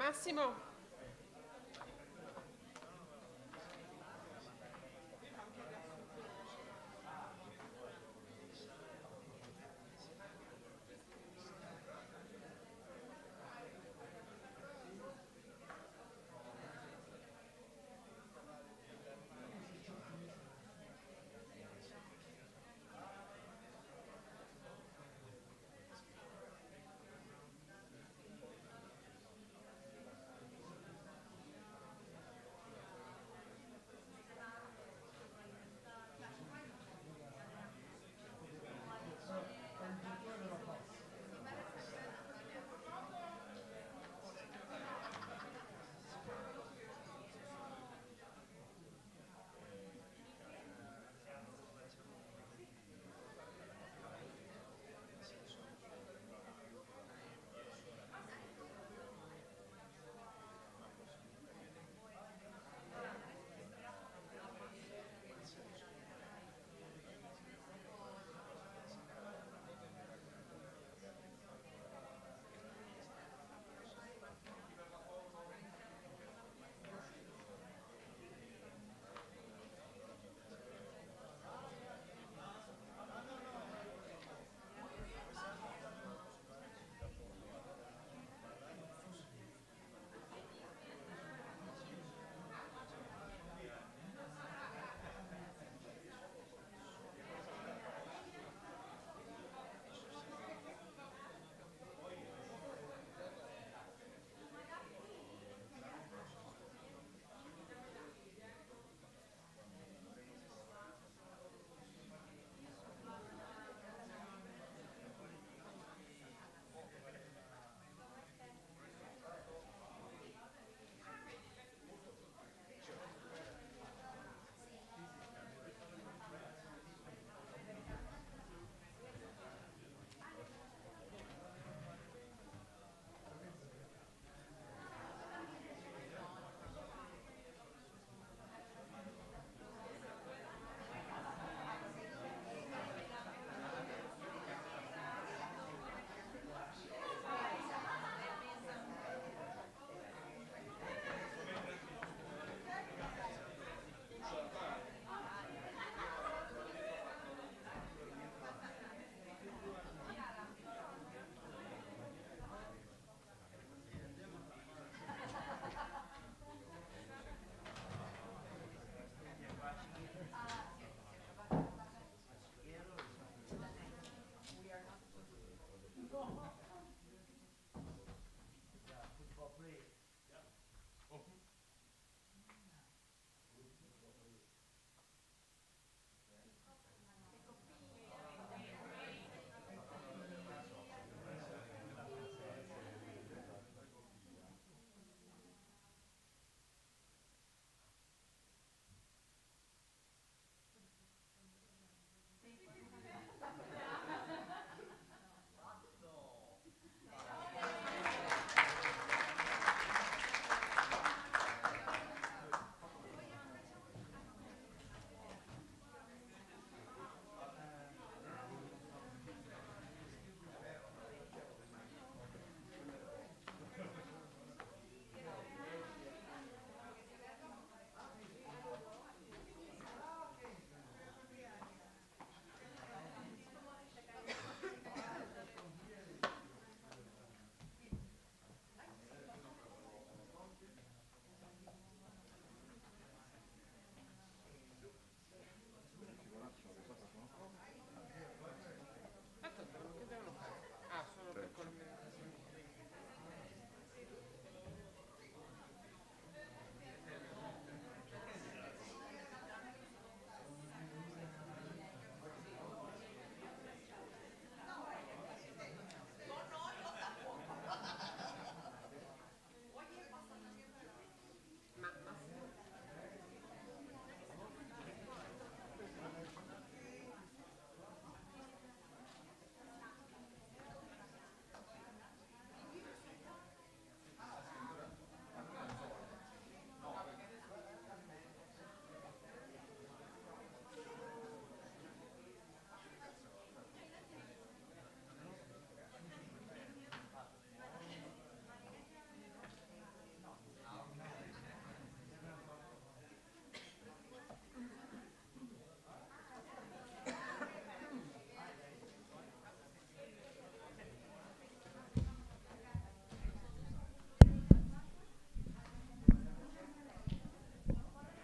Massimo.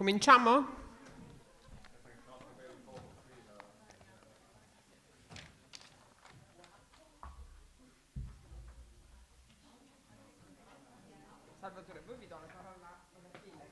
Cominciamo? Salvatore, voi vi do la parola alla fine.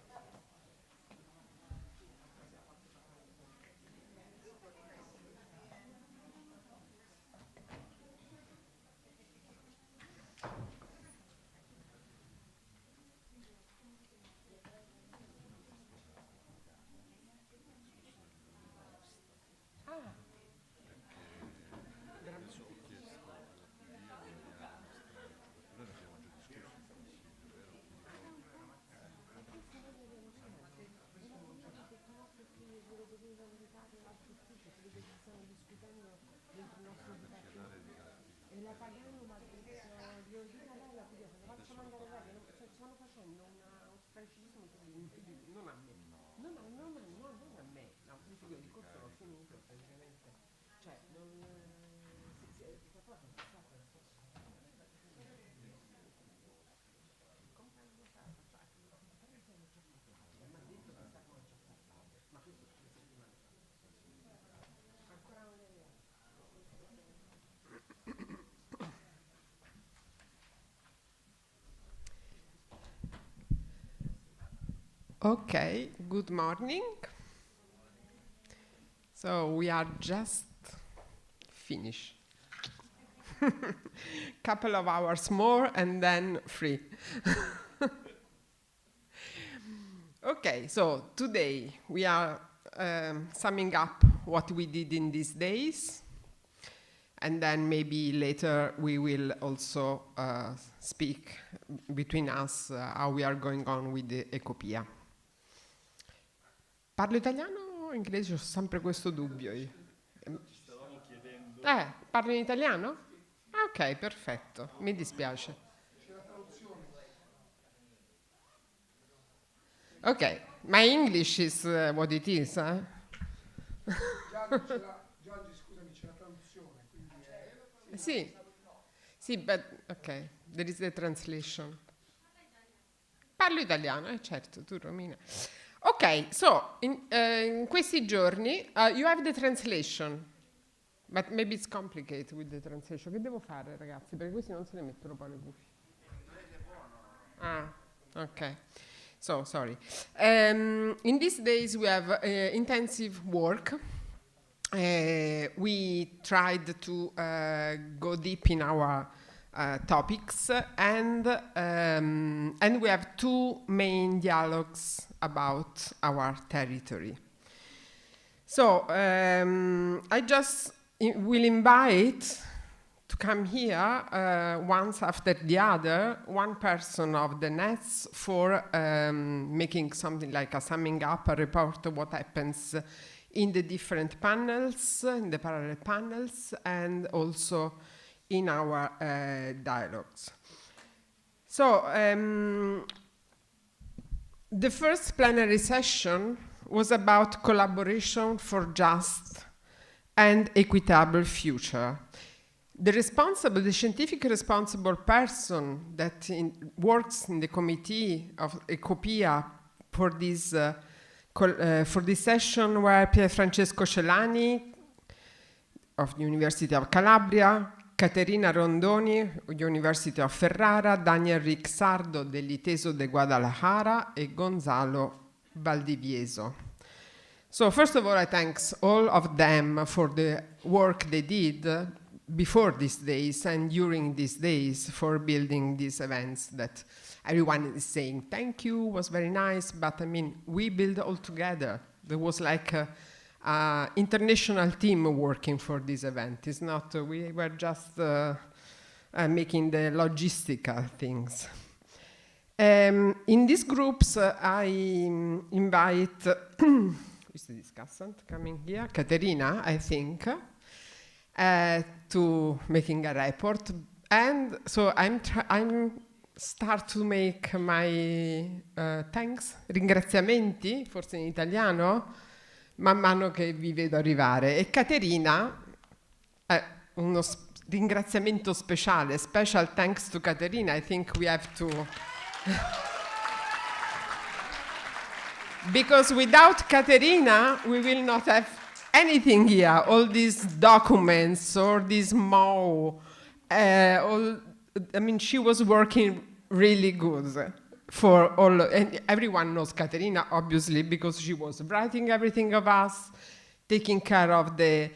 Okay, good morning. So we are just finished. Couple of hours more and then free. Okay, so today we are summing up what we did in these days, and then maybe later we will also speak between us how we are going on with the ECOPÍA. Parlo italiano o inglese? Ho sempre questo dubbio io. Ci stavamo chiedendo. Parlo in italiano? Ah, ok, perfetto, mi dispiace. C'è la traduzione. Ok, my English is what it is, Gianni, scusami, c'è la traduzione, quindi Sì, but ok, there is the translation. Parlo italiano, certo, tu Romina. Ok, so in questi giorni you have the translation, but maybe it's complicated with the translation. Che devo fare, ragazzi? Perché questi non se ne mettono poi le cuffie. Ah, ok. So, sorry. In these days we have intensive work. We tried to go deep in our topics, and we have two main dialogues about our territory. So I just will invite to come here once after the other, one person of the nets for making something like a summing up, a report of what happens in the different panels, in the parallel panels, and also in our dialogues. So the first plenary session was about collaboration for just and equitable future. The scientific responsible person that works in the committee of ECOPÍA for this session were Pier Francesco Celani of the University of Calabria, Caterina Rondoni of the University of Ferrara, Daniel Rixardo dell'ITESO de Guadalajara, and Gonzalo Valdivieso. So first of all, I thank all of them for the work they did before these days and during these days for building these events that everyone is saying thank you, was very nice, but I mean, we built all together. There was like a international team working for this event. It's not, we were just making the logistical things. In these groups, I invite, is the discussant coming here? Caterina, I think, to making a report. And so I'm start to make my thanks, ringraziamenti, forse in italiano, man mano che vi vedo arrivare. E Caterina, uno ringraziamento speciale, special thanks to Caterina. I think we have to Because without Caterina, we will not have anything here. All these documents or this MO. She was working really good for all, and everyone knows Caterina, obviously, because she was writing everything of us, taking care of the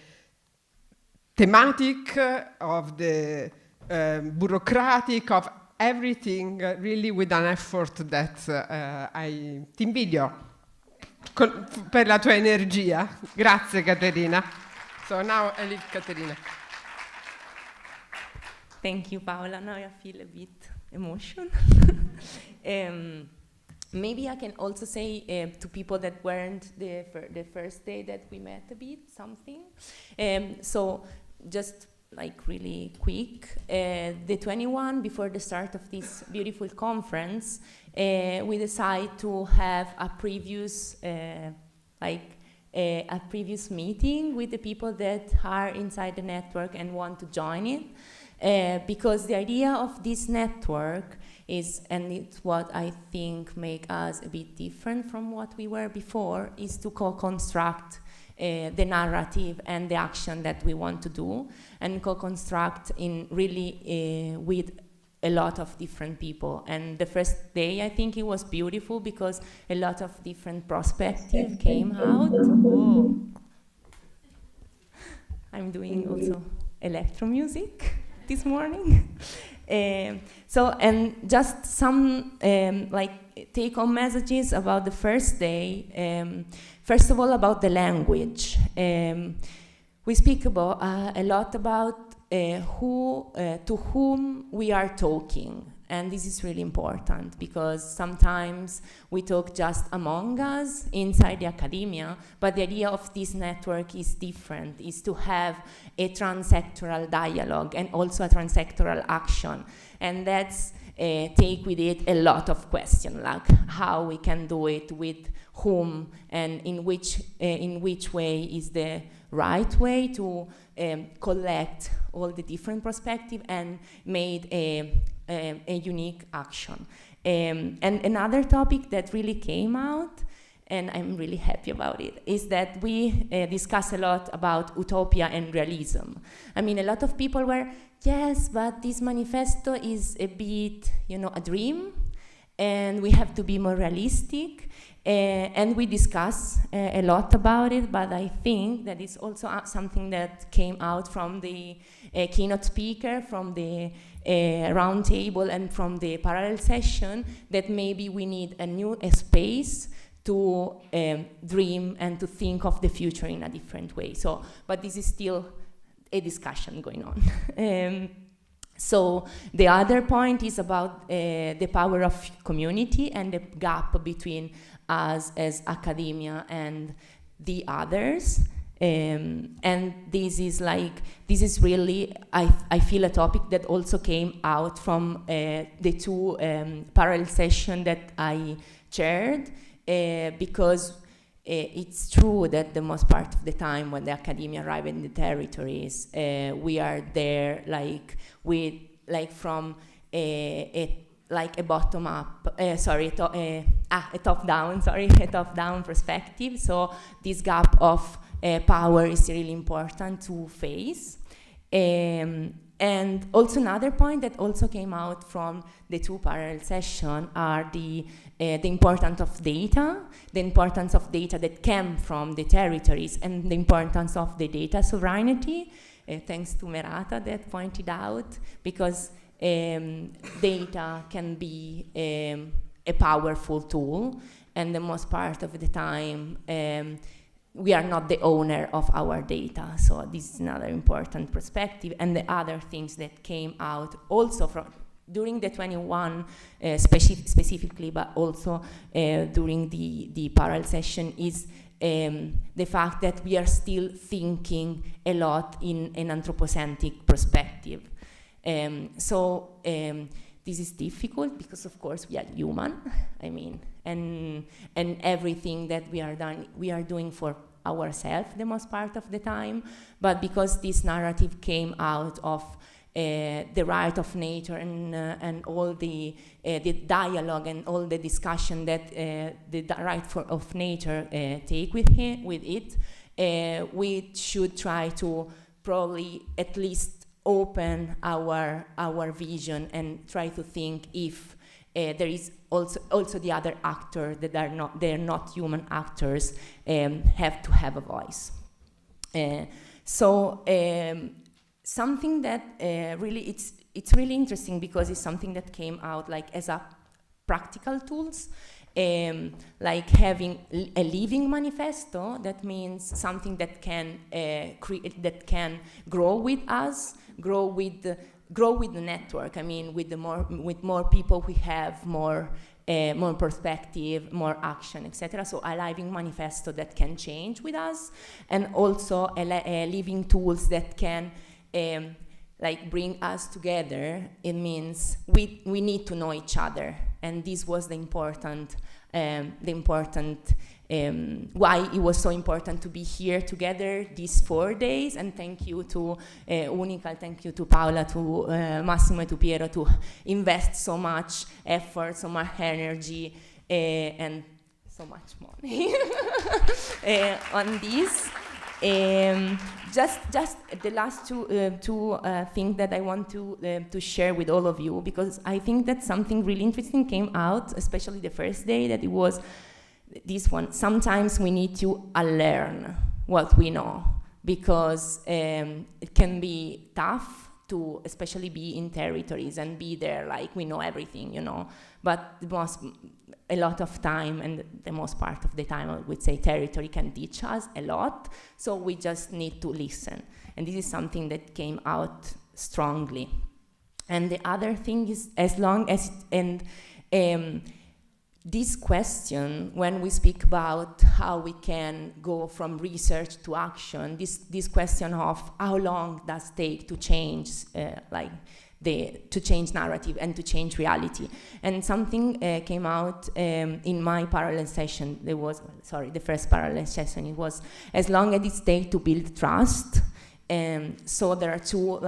thematic, of the bureaucratic, of everything, really with an effort that ti invidio per la tua energia. Grazie, Caterina. So now I leave Caterina. Thank you, Paola. Now I feel a bit emotion. Maybe I can also say to people that weren't the first day that we met a bit, something. So just like really quick, the 21, before the start of this beautiful conference, we decided to have a previous, a previous meeting with the people that are inside the network and want to join it. Because the idea of this network is, and it's what I think make us a bit different from what we were before, is to co-construct the narrative and the action that we want to do, and co-construct in really with a lot of different people. And the first day, I think it was beautiful because a lot of different perspectives came out. Oh. I'm doing also electro music this morning. So, and just some take-home messages about the first day. First of all, about the language. We speak about a lot about to whom we are talking. And this is really important because sometimes we talk just among us inside the academia, but the idea of this network is different, is to have a transsectoral dialogue and also a transsectoral action. And that's take with it a lot of questions, like how we can do it, with whom, and in which way is the right way to collect all the different perspectives and made a unique action. And another topic that really came out, and I'm really happy about it, is that we discuss a lot about utopia and realism. I mean, a lot of people were, yes, but this manifesto is a bit, a dream, and we have to be more realistic. And we discuss a lot about it, but I think that it's also something that came out from the keynote speaker, from the round table, and from the parallel session, that maybe we need a new space to dream and to think of the future in a different way. So, but this is still a discussion going on. So the other point is about the power of community and the gap between us as academia and the others. And this is really, I feel, a topic that also came out from the two parallel sessions that I chaired, because it's true that the most part of the time when the academia arrive in the territories, we are there from a bottom-up, a top-down perspective. So this gap of power is really important to face. And also another point that also came out from the two parallel sessions are the importance of data, the importance of data that came from the territories, and the importance of the data sovereignty, thanks to Merata that pointed out, because data can be a powerful tool, and the most part of the time we are not the owner of our data. So this is another important perspective. And the other things that came out also from during the 21 specifically, but also during the parallel session, is the fact that we are still thinking a lot in an anthropocentric perspective. So this is difficult because, of course, we are human. I mean, and everything that we are doing for ourselves the most part of the time. But because this narrative came out of the right of nature and all the dialogue and all the discussion that the right of nature take with it, we should try to probably at least open our vision and try to think if there is also the other actor that they're not human actors have to have a voice. Something that really it's really interesting because it's something that came out like as a practical tools, like having a living manifesto. That means something that can that can grow with us, grow with the network. I mean, with more people, we have more perspective, more action, etc. So a living manifesto that can change with us, and also a living tools that can like bring us together. It means we need to know each other, and this was the important why it was so important to be here together these 4 days. And thank you to Unical, thank you to Paola, to Massimo, and to Piero to invest so much effort, so much energy, and so much money on this. Just the last two things that I want to share with all of you, because I think that something really interesting came out, especially the first day, that it was this one. Sometimes we need to unlearn what we know, because it can be tough to especially be in territories and be there like we know everything, you know. But a lot of time, and the most part of the time, I would say territory can teach us a lot, so we just need to listen. And this is something that came out strongly. And the other thing is, as long as, this question, when we speak about how we can go from research to action, this question of how long does it take to change, to change narrative and to change reality. And something came out in my parallel session. The first parallel session, it was as long as it takes to build trust. So there are two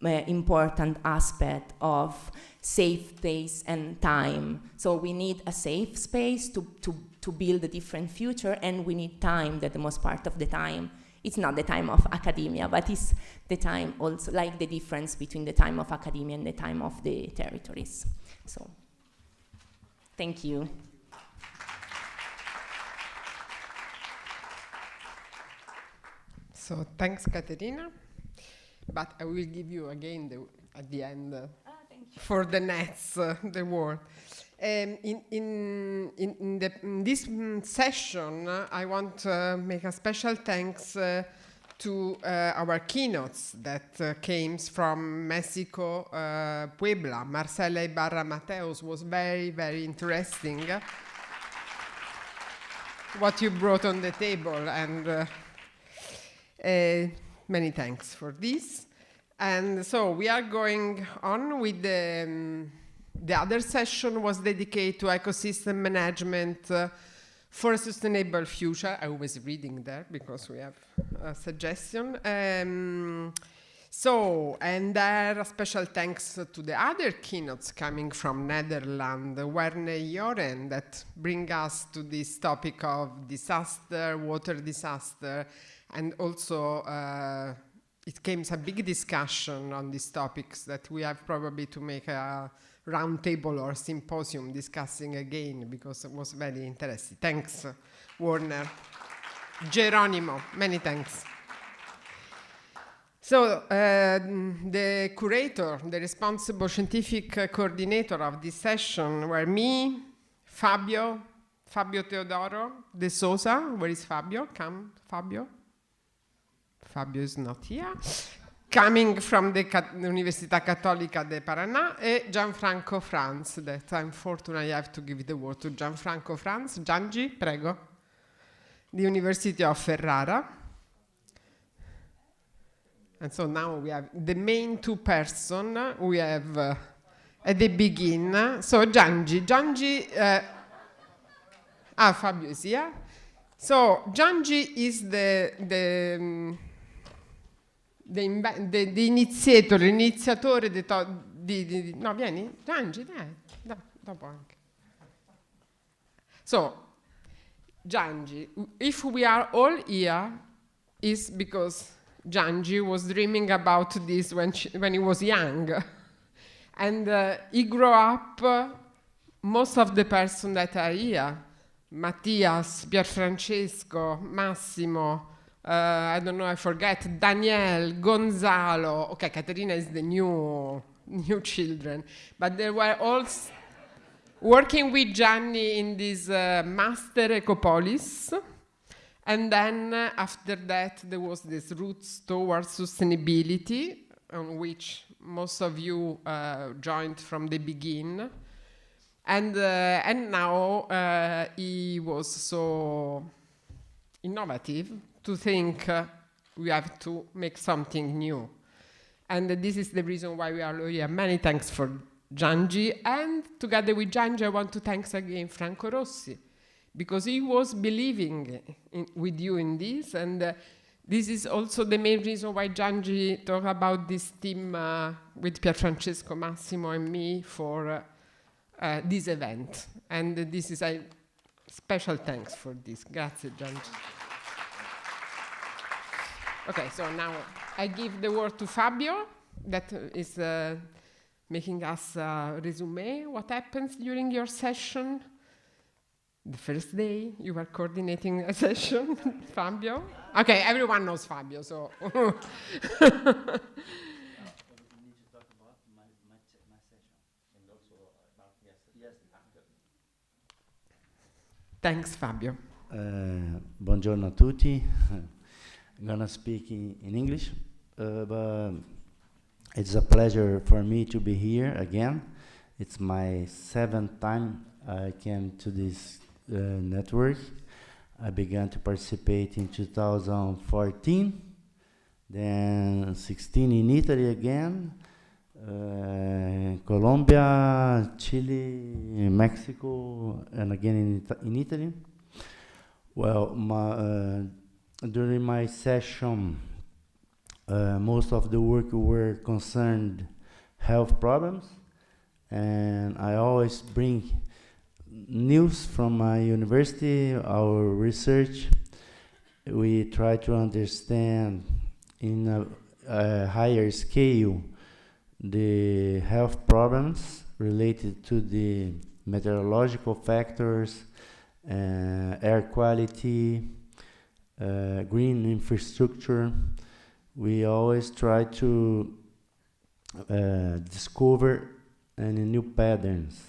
important aspects of safe space and time. So we need a safe space to build a different future, and we need time, that the most part of the time, it's not the time of academia, but it's the time also, like the difference between the time of academia and the time of the territories. So, thank you. So thanks, Caterina. But I will give you again at the end for the nets, the word. In this session, I want to make a special thanks to our keynotes that came from Mexico, Puebla. Marcela Ibarra Mateos was very, very interesting. What you brought on the table, and many thanks for this. And so we are going on with the other session was dedicated to ecosystem management for a sustainable future. I was reading there because we have a suggestion. And there a special thanks to the other keynotes coming from Netherlands, Werne Joren, that bring us to this topic of disaster, water disaster, and also it came a big discussion on these topics that we have probably to make a round table or symposium discussing again, because it was very interesting. Thanks, Werner. Geronimo, many thanks. So the curator, the responsible scientific coordinator of this session were me, Fabio Teodoro de Souza. Where is Fabio? Come, Fabio. Fabio is not here. Coming from the Università Cattolica de Paraná, and Gianfranco Franz, that I'm fortunate I have to give the word to Gianfranco Franz. Giangi, prego. The University of Ferrara. And so now we have the main two persons we have at the beginning. So Giangi, Fabio is here. So Giangi is the initiator, l'iniziatore no, vieni, Giangi, dai, dopo anche. So, Giangi, if we are all here, is because Giangi was dreaming about this when he was young. And he grew up, most of the persons that are here, Mattias, Pierfrancesco, Massimo, I don't know, I forget, Daniel, Gonzalo. Okay, Caterina is the new children. But they were all working with Gianni in this master Ecopolis. And then after that, there was this roots towards sustainability, on which most of you joined from the beginning. And now he was so innovative to think we have to make something new. And this is the reason why we are here. Many thanks for Giangi. And together with Giangi, I want to thank again Franco Rossi, because he was believing with you in this. And this is also the main reason why Giangi talked about this team with Pierfrancesco, Massimo, and me for this event. And this is a special thanks for this. Grazie, Giangi. Okay, so now I give the word to Fabio, that is making us resume what happens during your session. The first day you were coordinating a session, Fabio. Okay, everyone knows Fabio, so. We need to talk about my session. And also about yesterday. Thanks, Fabio. Buongiorno a tutti. I'm gonna speak in English, but it's a pleasure for me to be here again. It's my 7th time I came to this network. I began to participate in 2014, then 16 in Italy again, Colombia, Chile, Mexico, and again in Italy. Well, during my session, most of the work were concerned health problems, and I always bring news from my university, our research. We try to understand in a higher scale the health problems related to the meteorological factors, air quality, green infrastructure. We always try to discover any new patterns.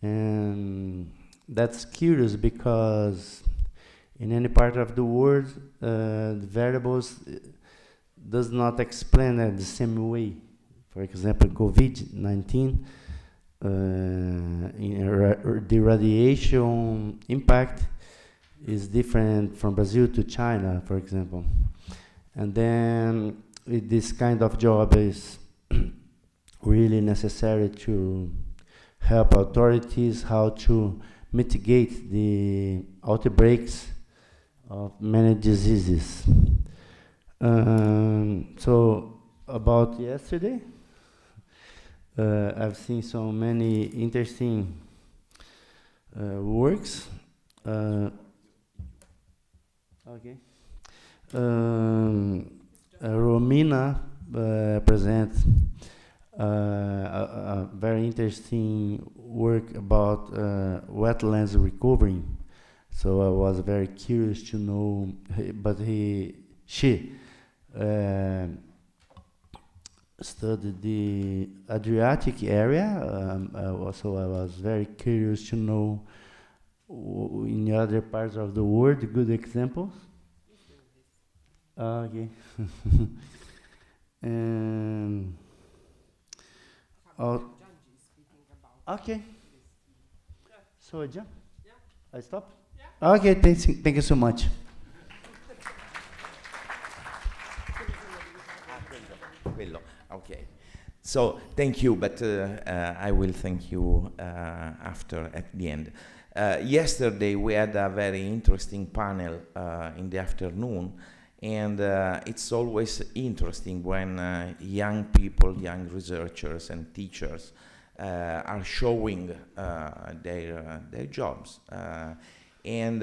And that's curious because in any part of the world, the variables does not explain it the same way. For example, COVID-19, the radiation impact is different from Brazil to China, for example. And then this kind of job is really necessary to help authorities how to mitigate the outbreaks of many diseases. So about yesterday, I've seen so many interesting works. Okay. Romina presents a very interesting work about wetlands recovery. So I was very curious to know, but she studied the Adriatic area, so I was very curious to know in the other parts of the world good examples. Okay. And okay. So yeah. I stop. Yeah. Okay. Thank you so much. Okay. So thank you, but I will thank you after at the end. Yesterday we had a very interesting panel in the afternoon And it's always interesting when young people, young researchers and teachers are showing their jobs. And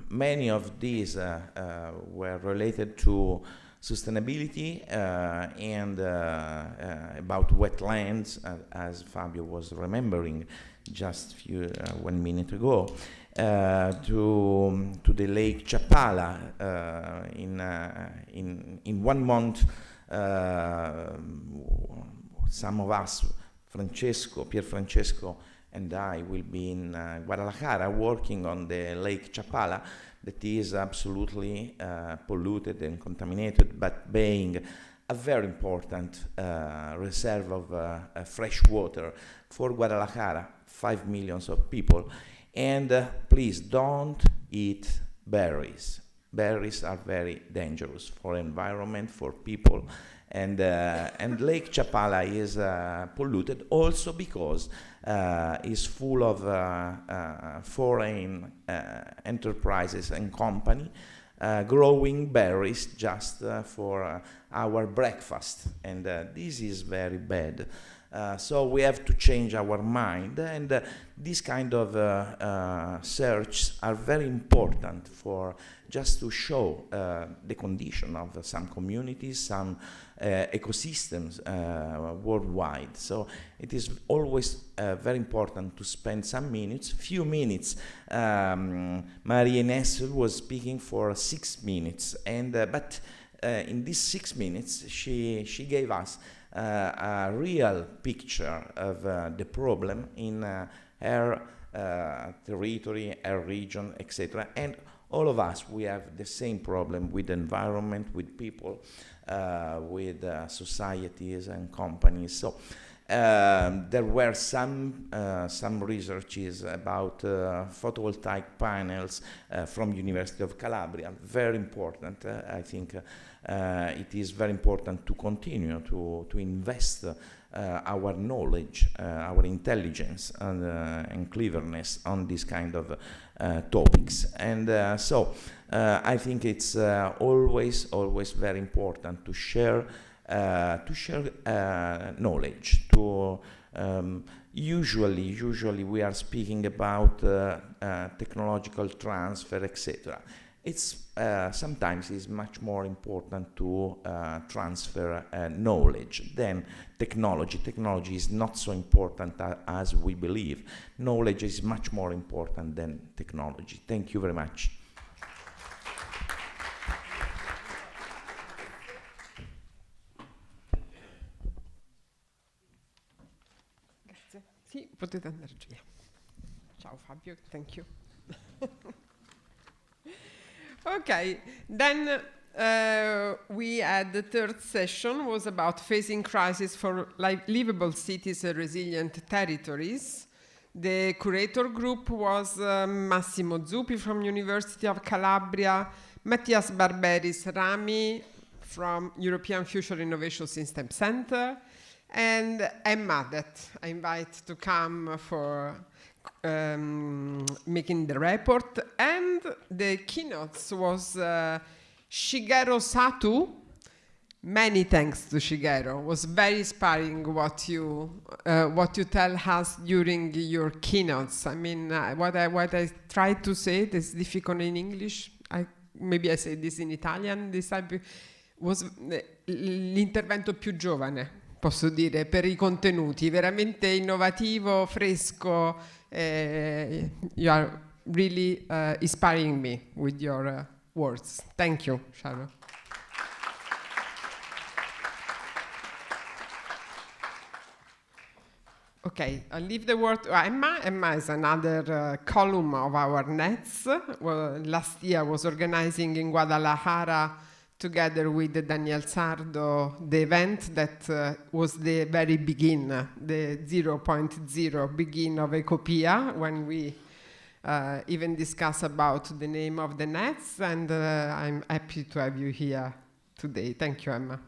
many of these were related to sustainability and about wetlands, as Fabio was remembering just 1 minute ago, to the Lake Chapala. In 1 month, some of us, Pier Francesco and I, will be in Guadalajara working on the Lake Chapala, that is absolutely polluted and contaminated, but being a very important reserve of fresh water for Guadalajara, 5 million of people. And please don't eat berries. Berries are very dangerous for environment, for people. And Lake Chapala is polluted also because it's full of foreign enterprises and company growing berries just for our breakfast. And this is very bad. So we have to change our mind, and these kind of searches are very important for just to show the condition of some communities, some ecosystems worldwide. So it is always very important to spend some minutes, few minutes. Marie Ines was speaking for 6 minutes, and but in these 6 minutes she gave us a real picture of the problem in her territory, her region, etc. And all of us, we have the same problem with environment, with people, with societies and companies. So there were some researches about photovoltaic panels from University of Calabria. Very important. I think it is very important to continue to invest our knowledge, our intelligence, and cleverness on this kind of topics. And so I think it's always very important to share knowledge. Usually we are speaking about technological transfer, etc. It's sometimes is much more important to transfer knowledge than technology. Technology is not so important as we believe. Knowledge is much more important than technology. Thank you very much. Grazie. Sì, potete andare via. Ciao Fabio, thank you. Okay, then we had the third session was about facing crisis for livable cities and resilient territories. The curator group was Massimo Zuppi from University of Calabria, Mattias Barberis Rami from European Future Innovation System Center, and Emma that I invite to come for making the report. And the keynotes was Shigeru Sato. Many thanks to Shigeru. It was very inspiring what you tell us during your keynotes. I mean, what I tried to say, this is difficult in English. Maybe I say this in Italian. This was l'intervento più giovane, posso dire, per i contenuti, veramente innovativo, fresco. You are really inspiring me with your words. Thank you, Sharon. Okay, I'll leave the word to Emma. Emma is another column of our nets. Well, last year was organizing in Guadalajara together with Daniel Sardo the event that was the very begin, the 0.0 begin of ECOPÍA, when we even discuss about the name of the nets, and I'm happy to have you here today. Thank you, Emma.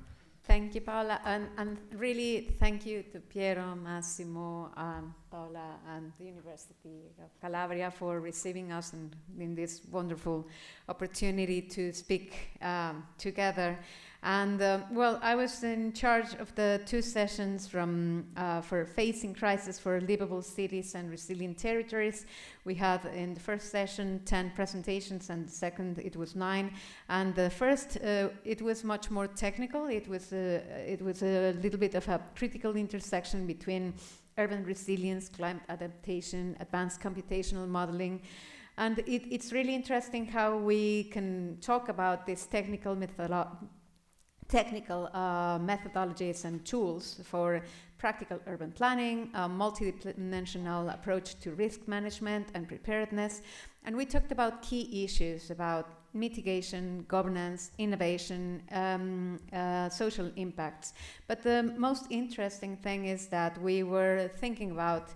Thank you, Paola, and really thank you to Piero, Massimo, Paola, and the University of Calabria for receiving us in this wonderful opportunity to speak together. And well, I was in charge of the two sessions for facing crisis for livable cities and resilient territories. We had in the first session 10 presentations, and the second it was 9. And the first it was much more technical. It was a little bit of a critical intersection between urban resilience, climate adaptation, advanced computational modeling. And it's really interesting how we can talk about this technical methodologies and tools for practical urban planning, a multidimensional approach to risk management and preparedness. And we talked about key issues about mitigation, governance, innovation, social impacts. But the most interesting thing is that we were thinking about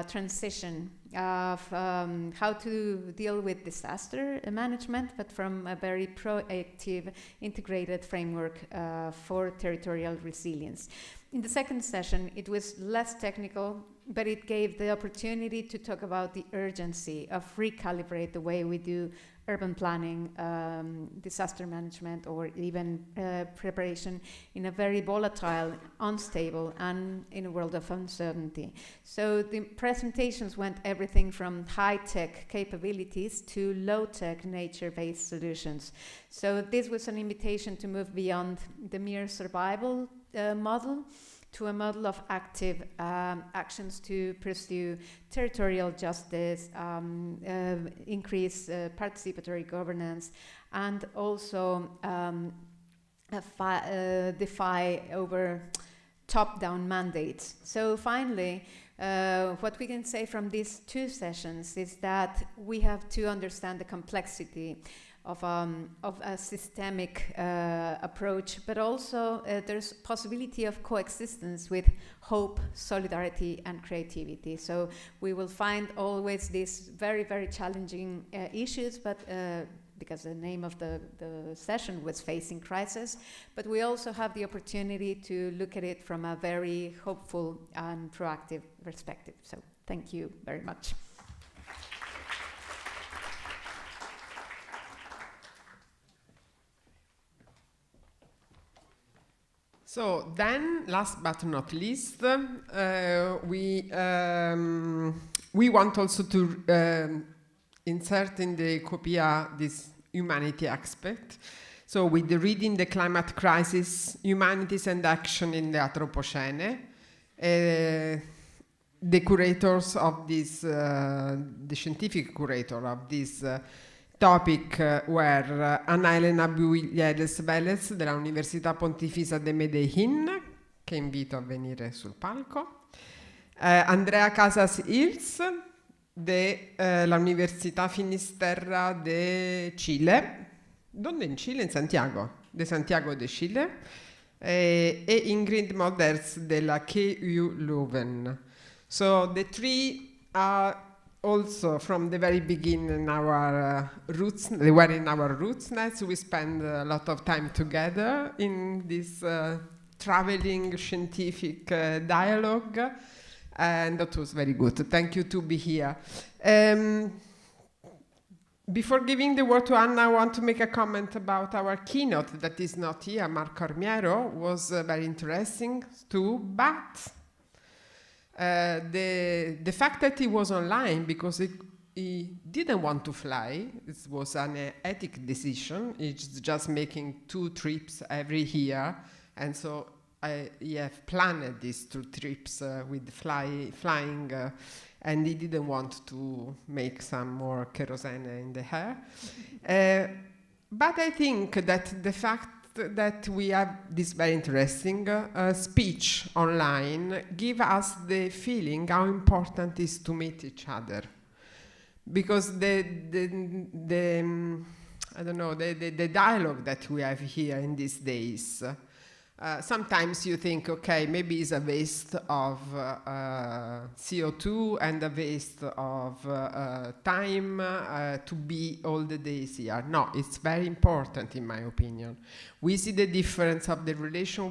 transition of how to deal with disaster management, but from a very proactive, integrated framework for territorial resilience. In the second session, it was less technical, but it gave the opportunity to talk about the urgency of recalibrate the way we do urban planning, disaster management, or even preparation in a very volatile, unstable, and in a world of uncertainty. So the presentations went everything from high-tech capabilities to low-tech nature-based solutions. So this was an invitation to move beyond the mere survival model to a model of active actions to pursue territorial justice, increase participatory governance, and also defy over top-down mandates. So finally, what we can say from these two sessions is that we have to understand the complexity of a systemic approach, but also there's possibility of coexistence with hope, solidarity, and creativity. So we will find always these very, very challenging issues, but because the name of the session was Facing Crisis, but we also have the opportunity to look at it from a very hopeful and proactive perspective. So thank you very much. So then, last but not least, we want also to insert in the ECOPÍA this humanity aspect. So with the reading The Climate Crisis, Humanities and Action in the Anthropocene, the curators of this, the scientific curator of this topic were Anna Elena Builledes-Vélez della Università Pontifisa de Medellín, che invito a venire sul palco, Andrea Casas Hills della Università Finisterra de Chile. ¿Dónde en Chile? En Santiago. De Santiago de Chile. E Ingrid Moders della KU Leuven. So the three are also from the very beginning our roots. They were in our roots nets. We spend a lot of time together in this traveling scientific dialogue, and that was very good. Thank you to be here. Before giving the word to Anna, I want to make a comment about our keynote that is not here. Marco Armiero was very interesting too, but the fact that he was online because he didn't want to fly, it was an ethical decision. He's just making 2 trips every year, and so he have planned these 2 trips with flying, and he didn't want to make some more kerosene in the air. But I think that the fact that we have this very interesting speech online give us the feeling how important it is to meet each other, because the dialogue that we have here in these days sometimes you think, okay, maybe it's a waste of CO2 and a waste of time to be all the days here. No, it's very important in my opinion. We see the difference of the relation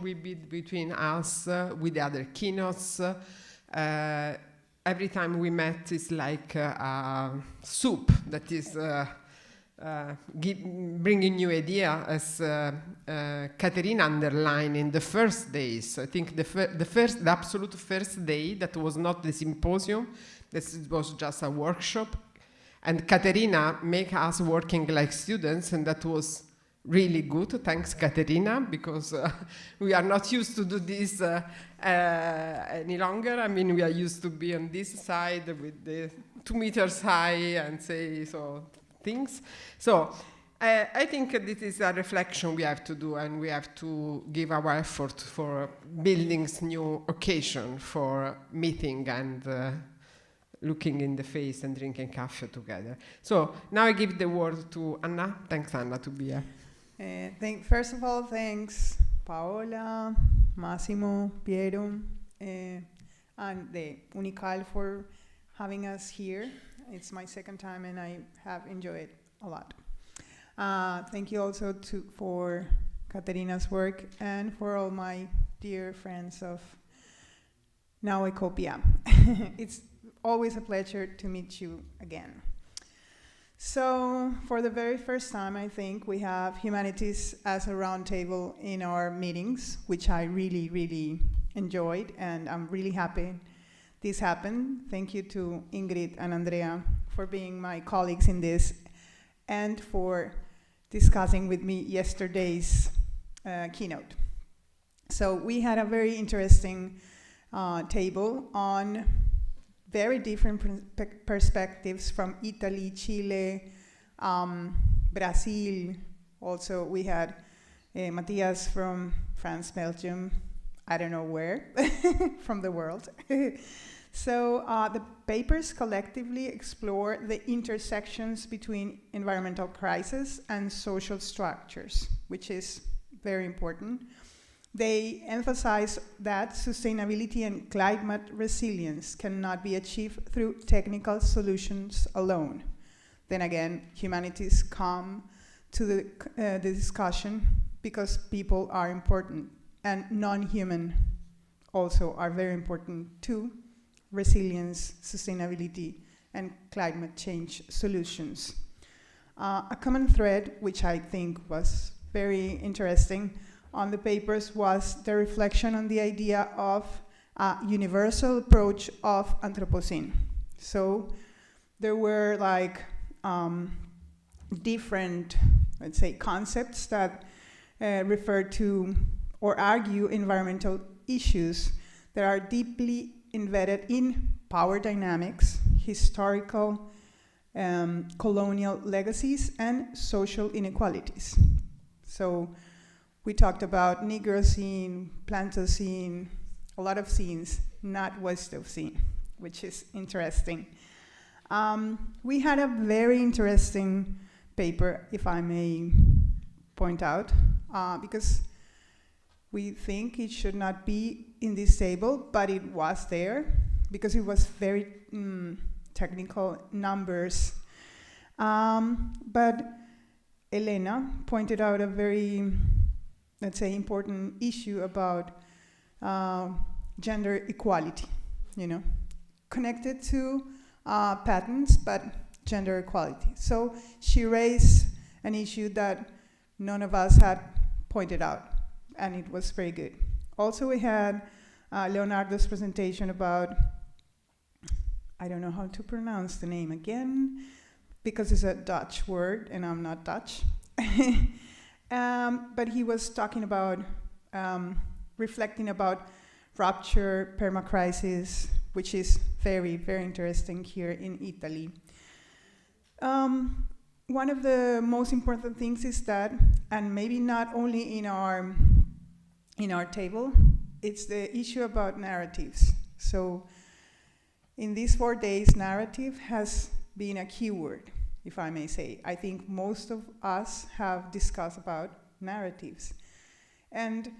between us with the other keynotes. Every time we met, it's like a soup that is bringing new idea, as Caterina underlined in the first days. I think the absolute first day, that was not the symposium, this was just a workshop, and Caterina make us working like students, and that was really good. Thanks, Caterina, because we are not used to do this any longer. I mean, we are used to be on this side with the 2 meters high and say so things. So I think this is a reflection we have to do, and we have to give our effort for building new occasion for meeting and looking in the face and drinking coffee together. So now I give the word to Anna. Thanks, Anna, to be here. First of all, thanks Paola, Massimo, Piero, and the Unical for having us here. It's my second time and I have enjoyed it a lot. Thank you also for Caterina's work and for all my dear friends of now ECOPÍA. It's always a pleasure to meet you again. So for the very first time, I think we have humanities as a roundtable in our meetings, which I really, really enjoyed, and I'm really happy this happened. Thank you to Ingrid and Andrea for being my colleagues in this and for discussing with me yesterday's keynote. So we had a very interesting table on very different perspectives from Italy, Chile, Brazil. Also, we had Matthias from France, Belgium, I don't know where, from the world. So the papers collectively explore the intersections between environmental crisis and social structures, which is very important. They emphasize that sustainability and climate resilience cannot be achieved through technical solutions alone. Then again, humanities come to the discussion because people are important, and non-human also are very important too. Resilience, sustainability, and climate change solutions. A common thread, which I think was very interesting on the papers, was the reflection on the idea of a universal approach of Anthropocene. So there were like different, let's say, concepts that refer to or argue environmental issues that are deeply embedded in power dynamics, historical colonial legacies, and social inequalities. So we talked about Negrocene, Plantocene, a lot of scenes, not Westocene, which is interesting. We had a very interesting paper, if I may point out, because we think it should not be in this table, but it was there because it was very technical numbers. But Elena pointed out a very, let's say, important issue about gender equality, you know, connected to patents, but gender equality. So she raised an issue that none of us had pointed out, and it was very good. Also, we had Leonardo's presentation about, I don't know how to pronounce the name again, because it's a Dutch word, and I'm not Dutch. But he was talking about, reflecting about rupture, permacrisis, which is very, very interesting here in Italy. One of the most important things is that, and maybe not only in our table, it's the issue about narratives. So in these 4 days, narrative has been a keyword, if I may say. I think most of us have discussed about narratives. And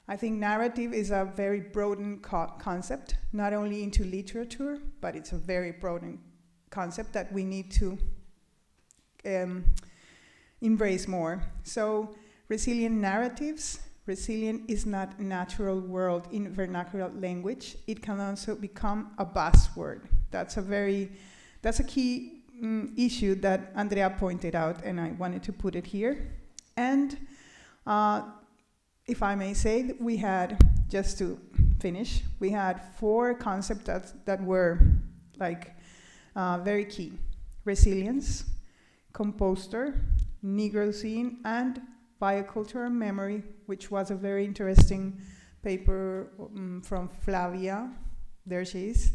I think narrative is a very broadened concept, not only into literature, but it's a very broadened concept that we need to embrace more. So resilient narratives, resilient is not a natural word in vernacular language. It can also become a buzzword. That's a key issue that Andrea pointed out, and I wanted to put it here. And if I may say, we had, just to finish, we had 4 concepts that were like very key: resilience, composter, Negrocene, and biocultural memory, which was a very interesting paper from Flavia. There she is.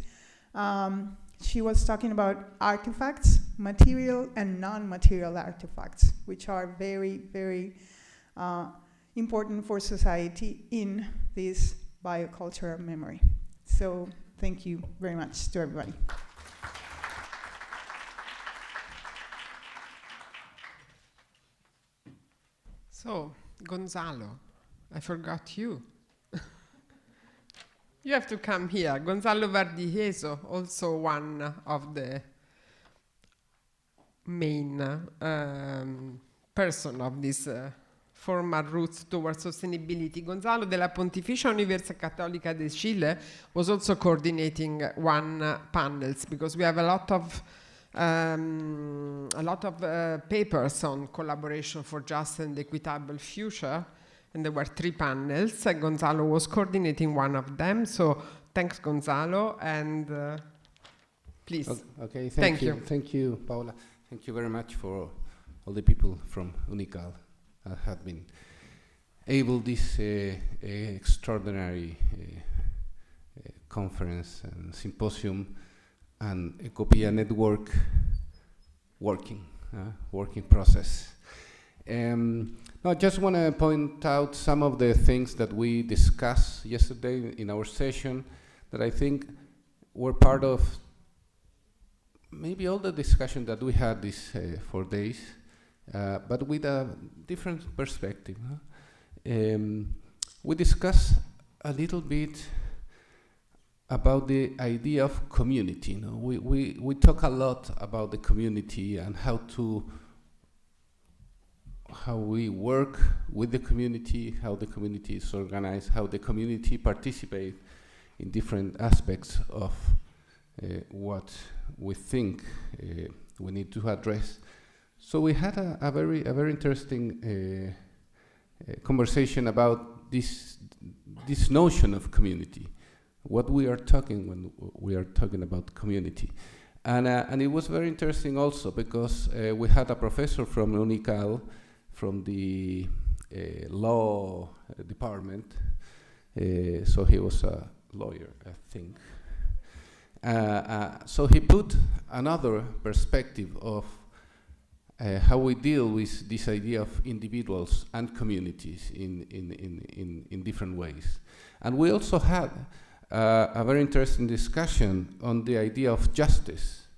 She was talking about artifacts, material and non-material artifacts, which are very, very important for society in this biocultural memory. So thank you very much to everybody. So, Gonzalo, I forgot you. You have to come here. Gonzalo Vardieso, also one of the main person of this formal roots towards sustainability. Gonzalo della Pontificia Universidad Católica de Chile was also coordinating one panels, because we have a lot of papers on collaboration for just and equitable future, and there were 3 panels. Gonzalo was coordinating one of them, so thanks, Gonzalo, and please. Okay, thank you. Thank you, Paola. Thank you very much for all the people from UNICAL that have been able this extraordinary conference and symposium and ECOPÍA network working process. I just want to point out some of the things that we discussed yesterday in our session that I think were part of maybe all the discussion that we had these 4 days, but with a different perspective. We discussed a little bit about the idea of community. We talk a lot about the community and how we work with the community, how the community is organized, how the community participates in different aspects of what we think we need to address. So we had a very interesting conversation about this notion of community, what we are talking when we are talking about community. And it was very interesting also because we had a professor from UNICAL, from the law department, so he was a lawyer, I think. So he put another perspective of how we deal with this idea of individuals and communities in different ways. And we also had a very interesting discussion on the idea of justice,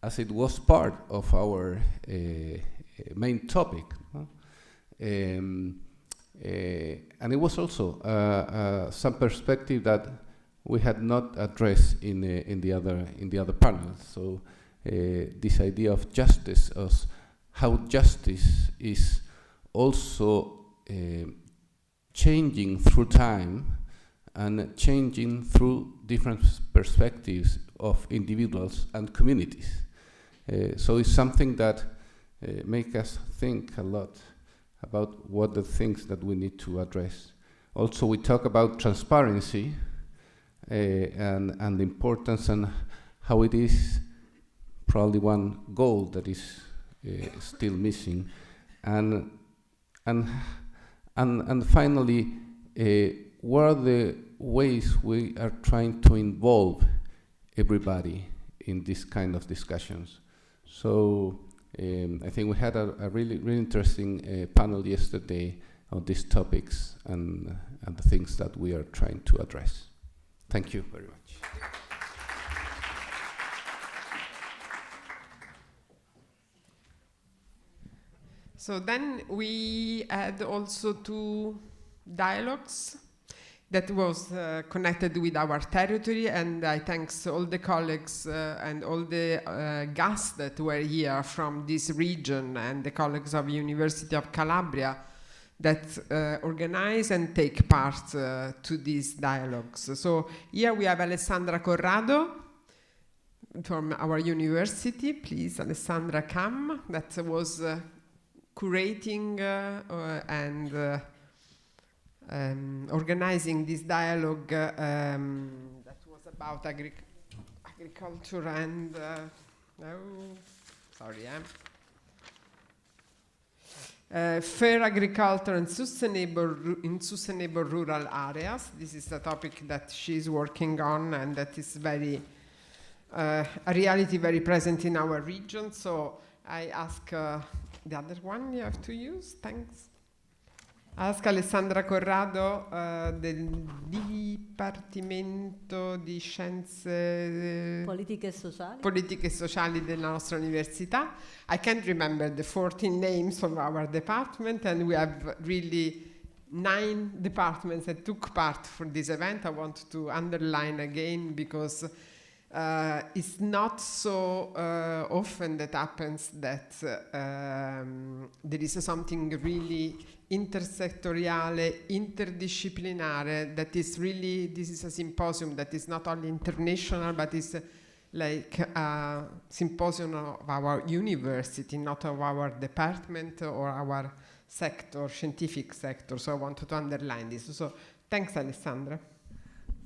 as it was part of our main topic. And it was also some perspective that we had not addressed in the other panels. So this idea of justice, as how justice is also changing through time and changing through different perspectives of individuals and communities. So it's something that makes us think a lot about what the things that we need to address. Also, we talk about transparency and the importance and how it is probably one goal that is still missing, and finally, what are the ways we are trying to involve everybody in this kind of discussions? So I think we had a really interesting panel yesterday on these topics and the things that we are trying to address. Thank you very much. So then we had also 2 dialogues. that was connected with our territory, and I thanks all the colleagues and all the guests that were here from this region and the colleagues of University of Calabria that organize and take part to these dialogues. So here we have Alessandra Corrado from our university. Please, Alessandra, come. That was curating and organizing this dialogue that was about agriculture and fair agriculture and sustainable rural areas. This is a topic that she's working on and that is very a reality very present in our region. So I ask the other one you have to use. Thanks. Ask Alessandra Corrado del Dipartimento di Scienze Politiche e Sociali della nostra università. I can't remember the 14 names of our department, and we have really 9 departments that took part for this event. I want to underline again because it's not so often that happens that there is something really intersectoriale, interdisciplinary, that is really, this is a symposium that is not only international, but is like a symposium of our university, not of our department or our sector, scientific sector. So I wanted to underline this. So thanks, Alessandra.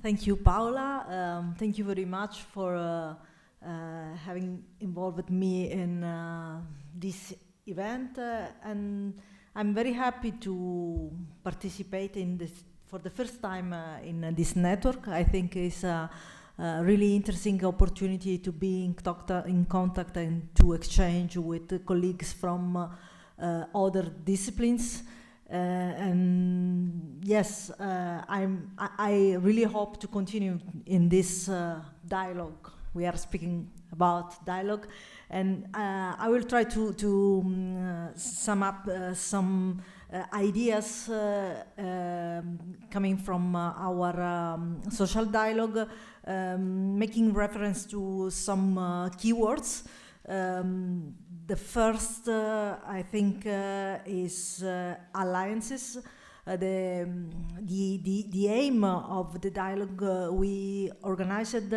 Thank you, Paola. Thank you very much for having involved me in this event, and I'm very happy to participate in this for the first time in this network. I think it's a really interesting opportunity to be in contact and to exchange with colleagues from other disciplines. And yes, I really hope to continue in this dialogue. We are speaking about dialogue, and I will try to sum up some ideas coming from our social dialogue, making reference to some keywords. The first, I think, is alliances. The aim of the dialogue we organized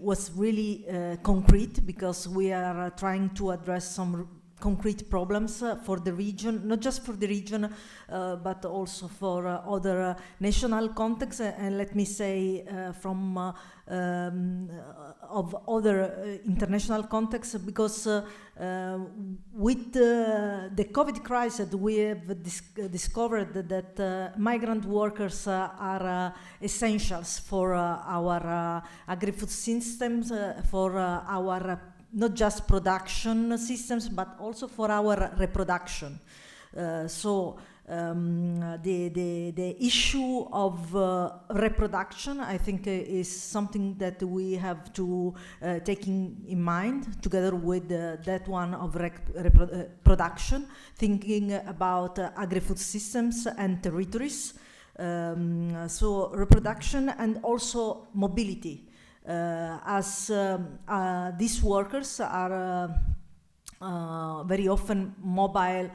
was really concrete, because we are trying to address some concrete problems for the region, not just for the region, but also for other national contexts, and let me say from of other international contexts, because with the COVID crisis we have discovered that migrant workers are essentials for our agri-food systems, for our not just production systems, but also for our reproduction. So the issue of reproduction, I think, is something that we have to take in mind, together with that one of production, thinking about agri-food systems and territories. So reproduction and also mobility. As these workers are very often mobile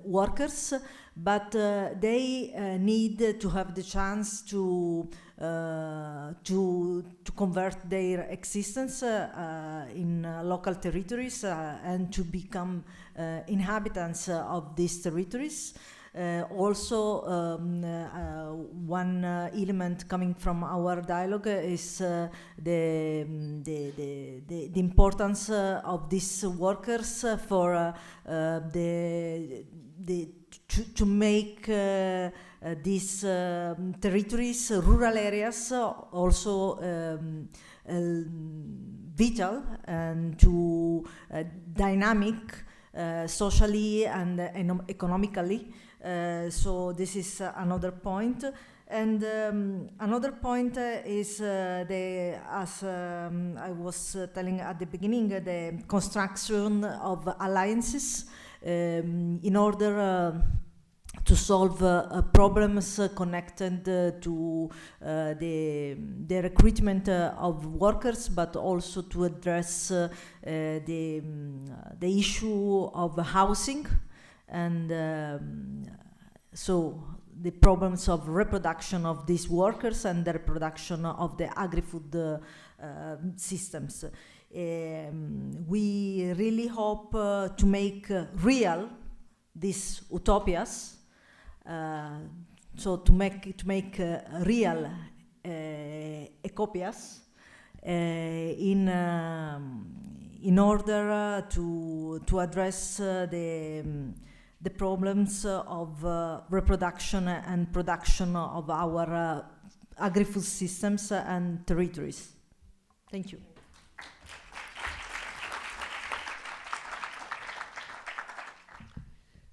workers, but they need to have the chance to convert their existence in local territories and to become inhabitants of these territories. Also, one element coming from our dialogue is the importance of these workers for to make these territories, rural areas, also vital and to dynamic socially and economically. So this is another point. And another point is as I was telling at the beginning, the construction of alliances in order to solve problems connected to the recruitment of workers, but also to address the issue of housing and so the problems of reproduction of these workers and the reproduction of the agri-food systems. We really hope to make real these utopias, so to make real ECOPIAs in order to address the problems of reproduction and production of our agri-food systems and territories. Thank you.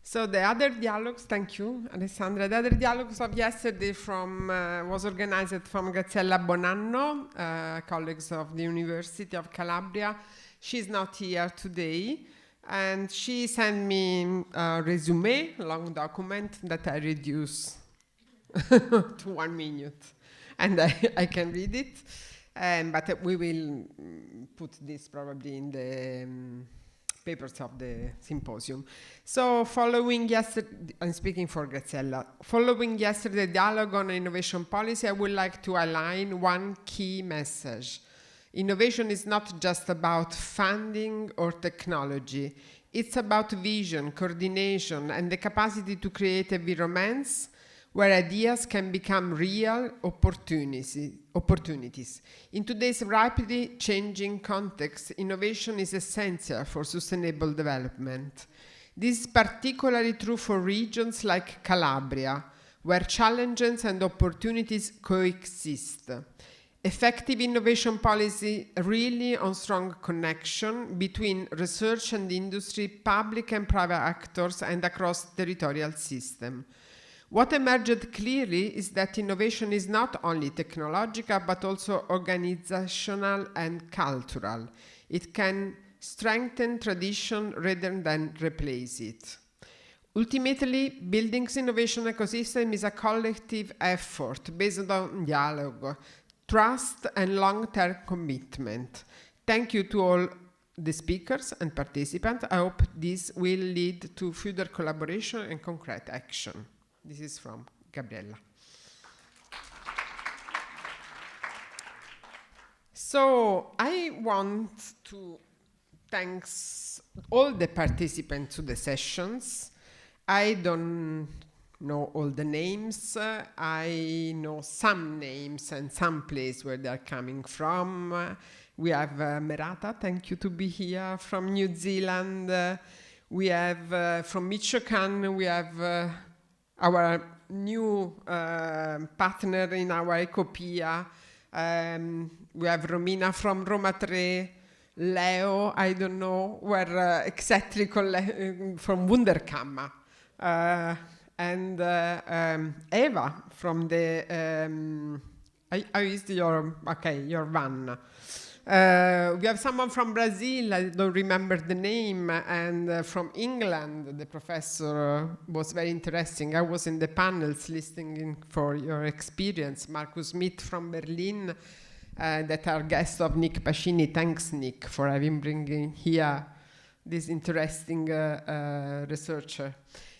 So the other dialogues, thank you, Alessandra. The other dialogues of yesterday was organized from Graziella Bonanno, colleagues of the University of Calabria. She's not here today, and she sent me a resume, a long document that I reduce to 1 minute, and I can read it. But we will put this probably in the papers of the symposium. So following yesterday, I'm speaking for Graziella, following yesterday's dialogue on innovation policy, I would like to align one key message. Innovation is not just about funding or technology. It's about vision, coordination, and the capacity to create environments where ideas can become real opportunities. In today's rapidly changing context, innovation is essential for sustainable development. This is particularly true for regions like Calabria, where challenges and opportunities coexist. Effective innovation policy really on strong connection between research and industry, public and private actors, and across territorial system. What emerged clearly is that innovation is not only technological, but also organizational and cultural. It can strengthen tradition rather than replace it. Ultimately, building innovation ecosystem is a collective effort based on dialogue, trust, and long-term commitment. Thank you to all the speakers and participants. I hope this will lead to further collaboration and concrete action. This is from Gabriella. So I want to thank all the participants to the sessions. I don't know all the names. I know some names and some place where they're coming from. We have Merata, thank you to be here, from New Zealand. We have from Michoacan, we have our new partner in our ECOPÍA. We have Romina from Roma 3, Leo, I don't know where exactly, from Wunderkammer, and Eva from the, I used your van. We have someone from Brazil, I don't remember the name, and from England, the professor was very interesting. I was in the panels listening for your experience. Marcus Smith from Berlin, that are guests of Nick Pacini. Thanks, Nick, for having bringing here this interesting researcher.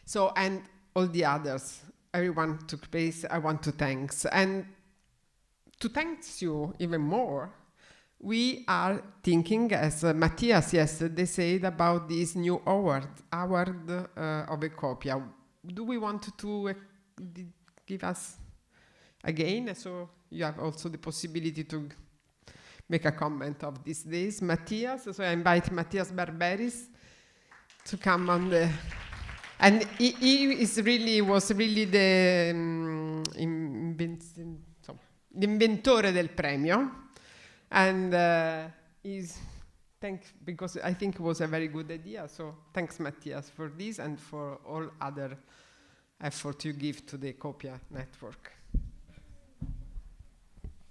So, and all the others, everyone took place, I want to thank. And to thank you even more, we are thinking, as Matthias yesterday said, about this new award of ECOPIA. Do we want to give us again? So you have also the possibility to make a comment of these days. Matthias, so I invite Matthias Barberis to come on the... And he was really the inventore del premio. And because I think it was a very good idea. So thanks, Matthias, for this and for all other effort you give to the ECOPIA network.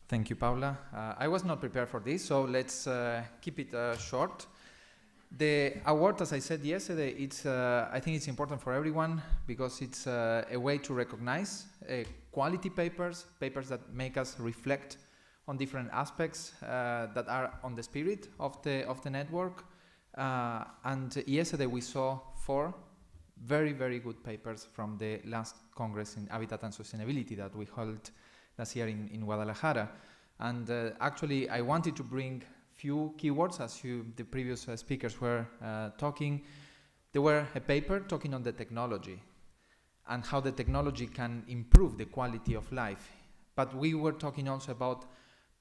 Thank you, Paula. I was not prepared for this, so let's keep it short. The award, as I said yesterday, it's I think it's important for everyone because it's a way to recognize quality papers that make us reflect on different aspects that are on the spirit of the network. And yesterday we saw 4 very, very good papers from the last Congress in Habitat and Sustainability that we held last year in Guadalajara. And actually I wanted to bring few keywords, as the previous speakers were talking. There were a paper talking on the technology and how the technology can improve the quality of life. But we were talking also about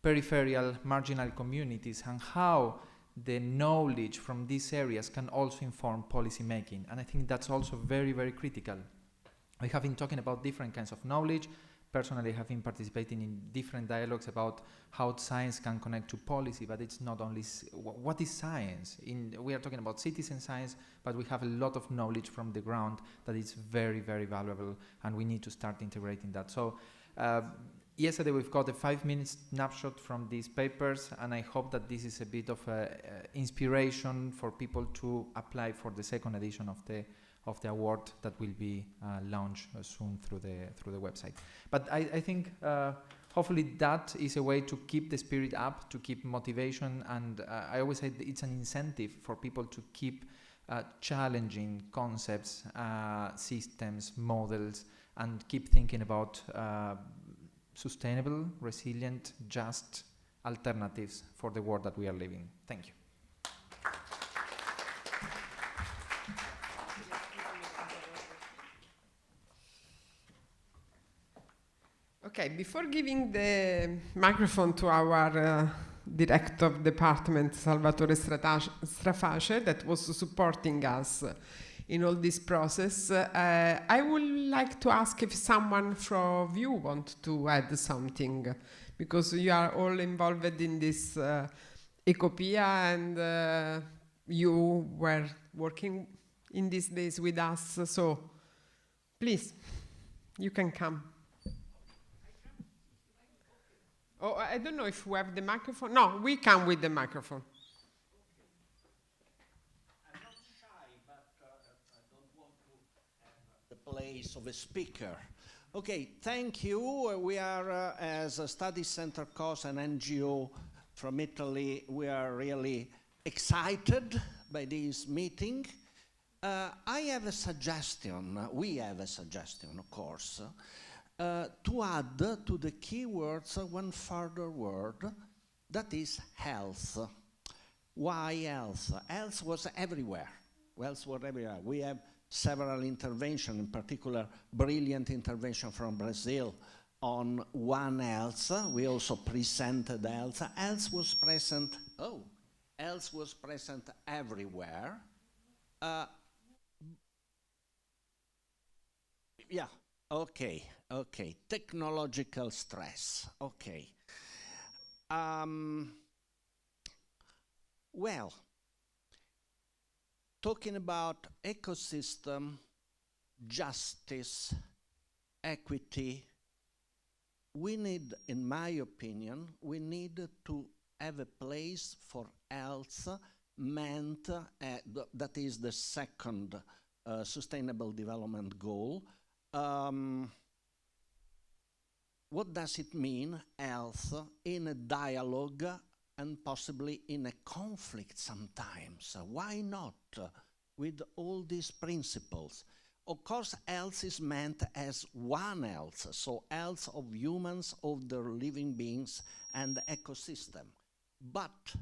peripheral, marginal communities and how the knowledge from these areas can also inform policy making. And I think that's also very, very critical. We have been talking about different kinds of knowledge. Personally, I have been participating in different dialogues about how science can connect to policy, but it's not only what is science. We are talking about citizen science, but we have a lot of knowledge from the ground that is very, very valuable, and we need to start integrating that. So yesterday we've got a 5-minute snapshot from these papers, and I hope that this is a bit of inspiration for people to apply for the second edition of the award that will be launched soon through the website. But I think hopefully that is a way to keep the spirit up, to keep motivation, and I always say it's an incentive for people to keep challenging concepts, systems, models, and keep thinking about sustainable, resilient, just alternatives for the world that we are living. Thank you. Okay, before giving the microphone to our Director of Department, Salvatore Straface, that was supporting us in all this process, I would like to ask if someone from you wants to add something, because you are all involved in this ECOPIA and you were working in these days with us, so please, you can come. Oh, I don't know if we have the microphone. No, we come with the microphone. I'm not shy, but I don't want to have the place of a speaker. Okay, thank you. We are, as a Study Center COS, an NGO from Italy, we are really excited by this meeting. I have a suggestion, we have a suggestion, of course, to add to the keywords one further word, that is health. Why health? Health was everywhere. Health was everywhere. We have several interventions, in particular, brilliant intervention from Brazil on One Health. We also presented health. Health was present, health was present everywhere. Yeah, okay. Okay, technological stress, okay. Well, talking about ecosystem, justice, equity, we need, in my opinion, we need to have a place for health meant, that is the second Sustainable Development Goal. What does it mean, health, in a dialogue and possibly in a conflict sometimes? Why not with all these principles? Of course, health is meant as one health, so health of humans, of the living beings and the ecosystem. But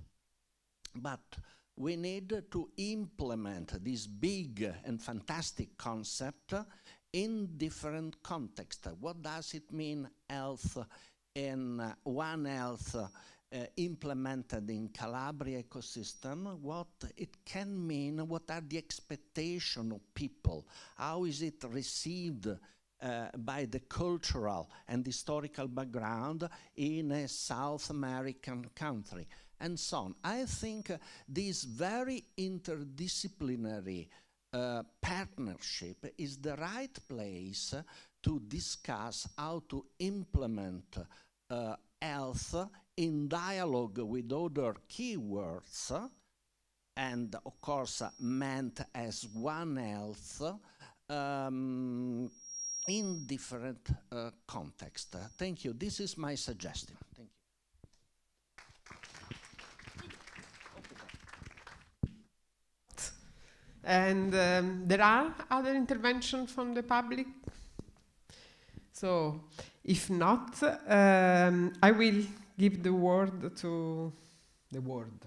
we need to implement this big and fantastic concept in different contexts. What does it mean, health in One Health implemented in Calabria ecosystem? What it can mean, what are the expectations of people? How is it received by the cultural and historical background in a South American country? And so on. I think this very interdisciplinary partnership is the right place to discuss how to implement health in dialogue with other keywords and of course meant as One Health in different context. Thank you. This is my suggestion. Thank you. And there are other interventions from the public? So, if not, I will give the word to the word.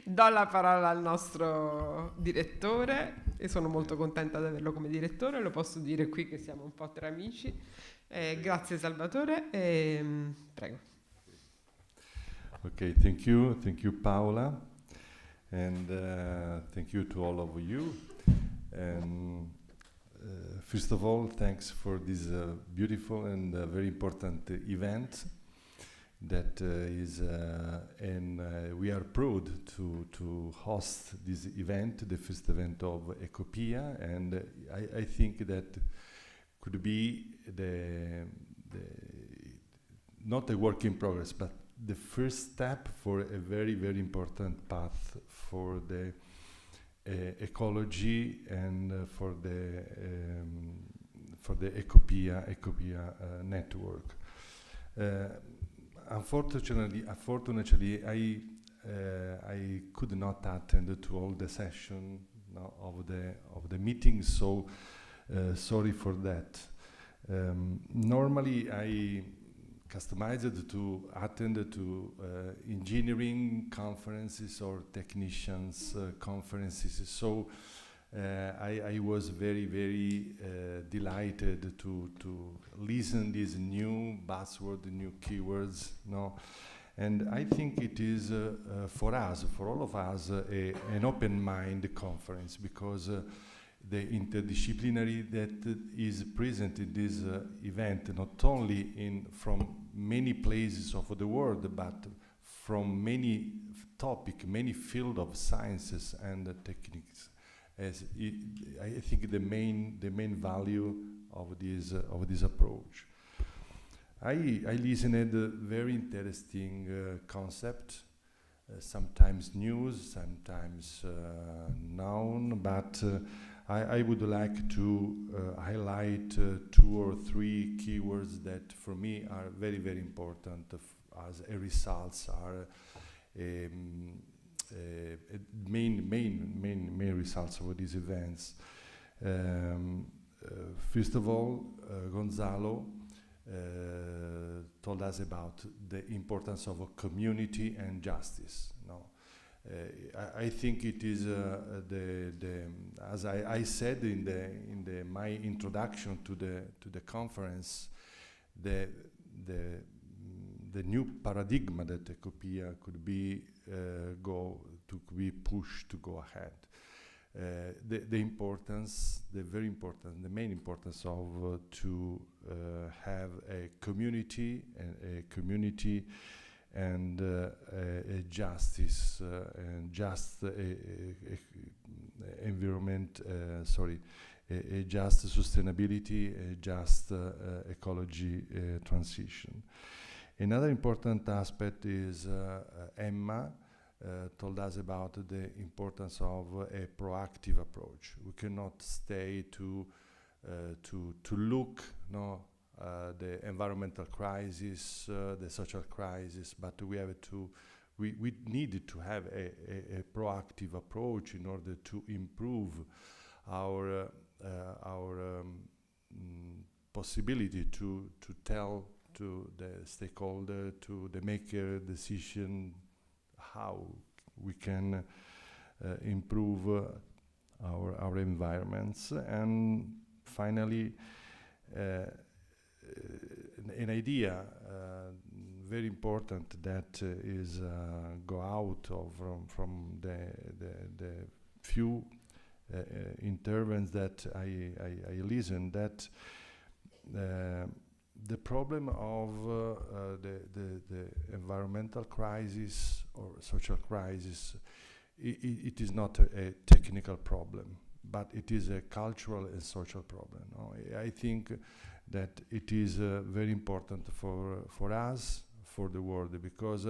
Do la parola al nostro direttore e sono molto contenta di averlo come direttore, lo posso dire qui che siamo un po' tra amici. Grazie Salvatore e prego. Okay, thank you Paola, and thank you to all of you. And first of all, thanks for this beautiful and very important event that is, and we are proud to host this event, the first event of ECOPÍA, and I think that could be the not a work in progress, but the first step for a very, very important path for the ecology and for the ECOPÍA network. Unfortunately, I could not attend to all the session of the meeting, so sorry for that. Normally, I customized to attend to engineering conferences or technicians conferences, so I was very, very delighted to listen these new buzzwords, new keywords, and I think it is for us, for all of us, an open mind conference, because the interdisciplinary that is present in this event, not only from many places of the world, but from many topics, many fields of sciences and techniques. As I think the main value of this approach. I listened a very interesting concept, sometimes news, sometimes known, but I would like to highlight 2 or 3 keywords that for me are very, very important as a results, are main results of these events. First of all, Gonzalo told us about the importance of a community and justice. I think it is as I said in my introduction to the conference, the new paradigm that ECOPÍA could be pushed to go ahead. The importance, the main importance of to have a community and a justice and just environment. A just sustainability, a just ecology transition. Another important aspect is Emma told us about the importance of a proactive approach. We cannot stay to look the environmental crisis, the social crisis, but we need to have a proactive approach in order to improve our possibility to tell to the stakeholder, to the maker decision, how we can improve our environments. And finally, an idea very important that is go out of from the few interventions that I listened, that the problem of the environmental crisis or social crisis, it is not a technical problem, but it is a cultural and social problem. I think that it is very important for us, for the world, because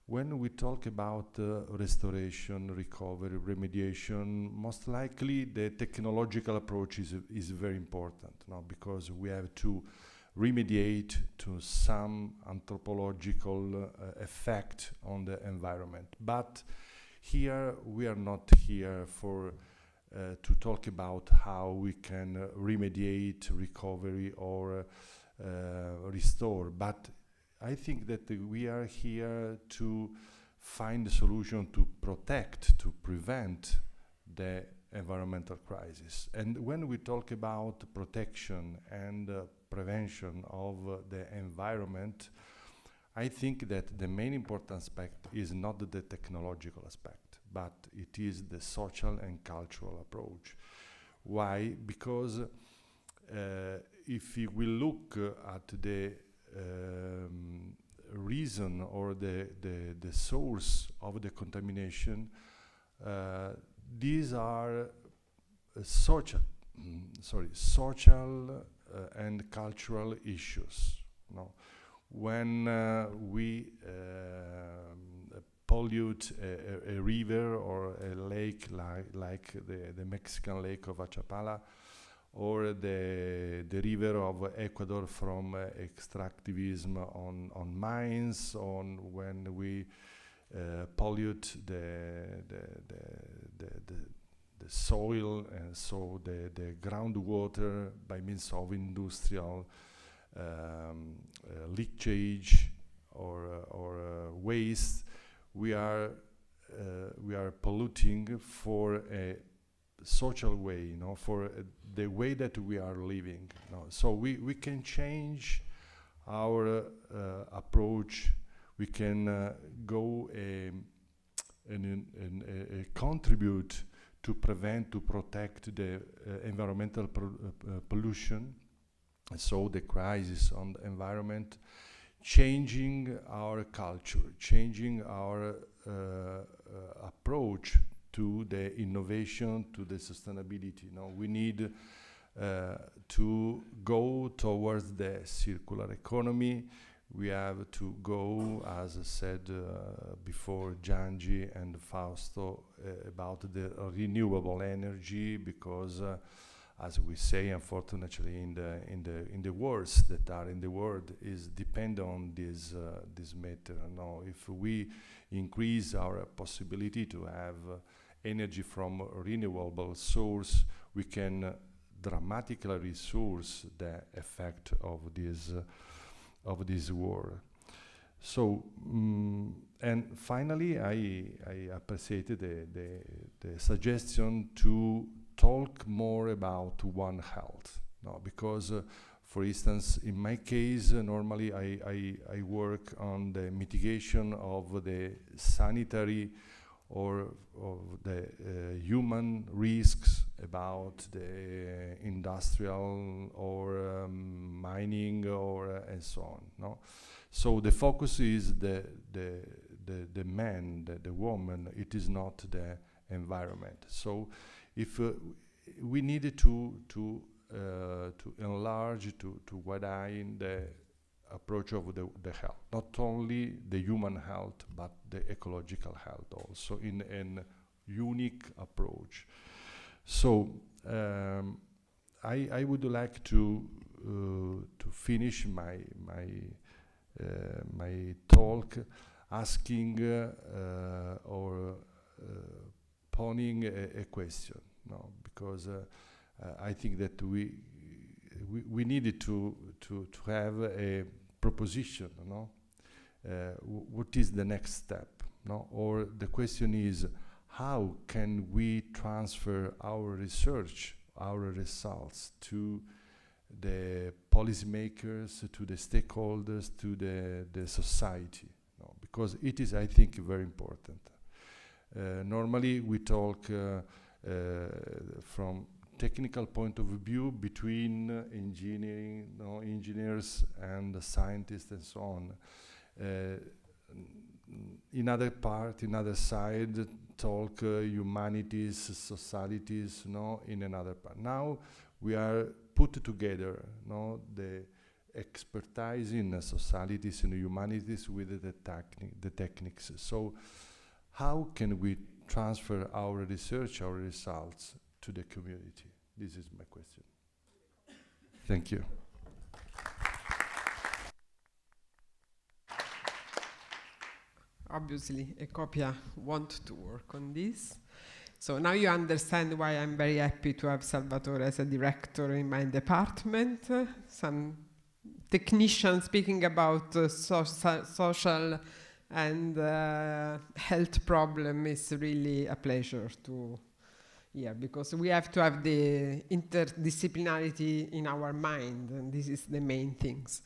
when we talk about restoration, recovery, remediation, most likely the technological approach is very important, no? Because we have to remediate to some anthropological effect on the environment. But here we are not here for to talk about how we can remediate, recovery, or restore, but I think that we are here to find a solution to protect, to prevent the environmental crisis. And when we talk about protection and prevention of the environment, I think that the main important aspect is not the technological aspect, but it is the social and cultural approach. Why? Because if we look at the reason or the source of the contamination, these are social and cultural issues. No? When we pollute a river or a lake like the Mexican lake of Achapala, or the river of Ecuador from extractivism on mines, on when we pollute the soil, and so the groundwater by means of industrial leachage or waste, we are polluting for a social way, you know, for the way that we are living. You know. So we can change our approach. We can go and contribute to prevent, to protect the environmental pollution. So the crisis on the environment, changing our culture, changing our approach to the innovation, to the sustainability. You know, we need to go towards the circular economy. We have to go, as I said before, Giangi and Fausto, about the renewable energy, because as we say, unfortunately, in the wars that are in the world, is depend on this matter. No, if we increase our possibility to have energy from renewable source, we can dramatically reduce the effect of this war. So, and finally, I appreciated the suggestion to talk more about One Health, no? Because, for instance, in my case, normally I work on the mitigation of the sanitary or of the human risks about the industrial or mining or and so on. No, so the focus is the man, the woman. It is not the environment. So if we needed to enlarge, to widen the approach of the health, not only the human health, but the ecological health also in an unique approach. So I would like to finish my talk asking or posing a question, no? Because I think that we needed to have a proposition, no? What is the next step, no? Or the question is, how can we transfer our research, our results to the policymakers, to the stakeholders, to the society, no? Because it is, I think, very important. Normally we talk from technical point of view between engineering, no, engineers and scientists and so on. In other side, talk humanities, societies, no, in another part. Now we are put together, no, the expertise in societies and humanities with the techniques. So how can we transfer our research, our results to the community? This is my question. Thank you. Obviously, ECOPIA want to work on this. So now you understand why I'm very happy to have Salvatore as a director in my department. Some technicians speaking about social and health problem is really a pleasure to hear, because we have to have the interdisciplinarity in our mind, and this is the main things.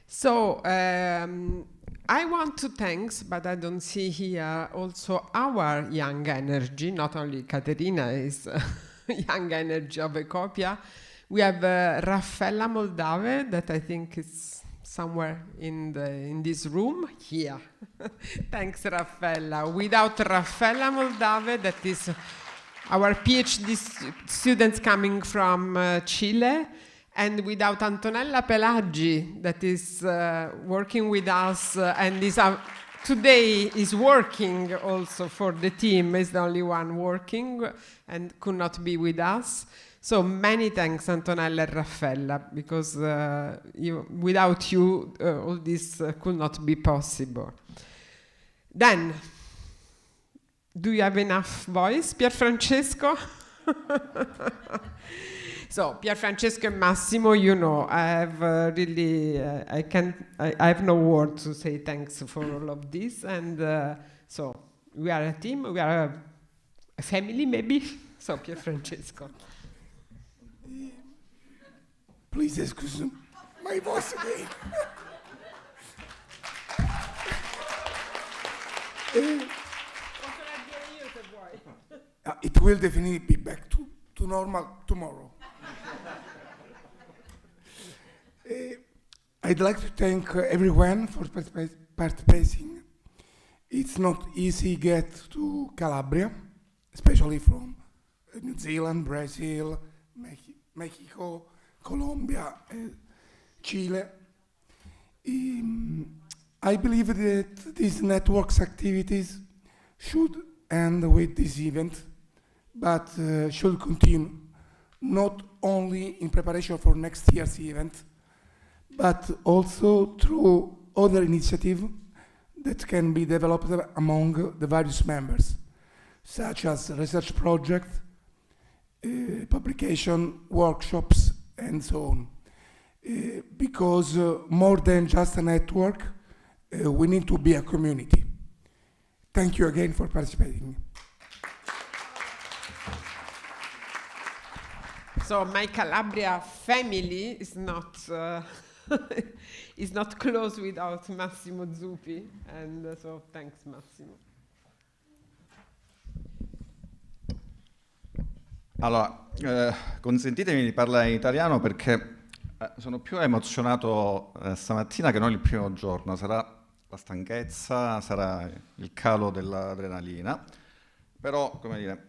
So I want to thank, but I don't see here also our young energy, not only Caterina is young energy of ECOPIA. We have Raffaella Moldave, that I think is somewhere in this room, here. Thanks, Raffaella. Without Raffaella Moldave, that is our PhD students coming from Chile, and without Antonella Pelaggi, that is working with us and is today is working also for the team, is the only one working and could not be with us. So many thanks, Antonella and Raffaella, because without you, all this could not be possible. Then, do you have enough voice, Pierfrancesco? So, Pierfrancesco and Massimo, you know, I have really, I have no word to say thanks for all of this. And so, we are a team, we are a family maybe. So, Pierfrancesco. Please excuse my voice again. It will definitely be back to normal tomorrow. I'd like to thank everyone for participating. It's not easy to get to Calabria, especially from New Zealand, Brazil, Mexico, Colombia, Chile. I believe that these networks activities should end with this event, but should continue, not only in preparation for next year's event, but also through other initiatives that can be developed among the various members, such as research projects, publication, workshops, and so on. Because more than just a network, we need to be a community. Thank you again for participating. So my Calabria family is not is not close without Massimo Zuppi, and so thanks Massimo. Allora, consentitemi di parlare in italiano perché sono più emozionato stamattina che non il primo giorno. Sarà la stanchezza, sarà il calo dell'adrenalina, però, come dire,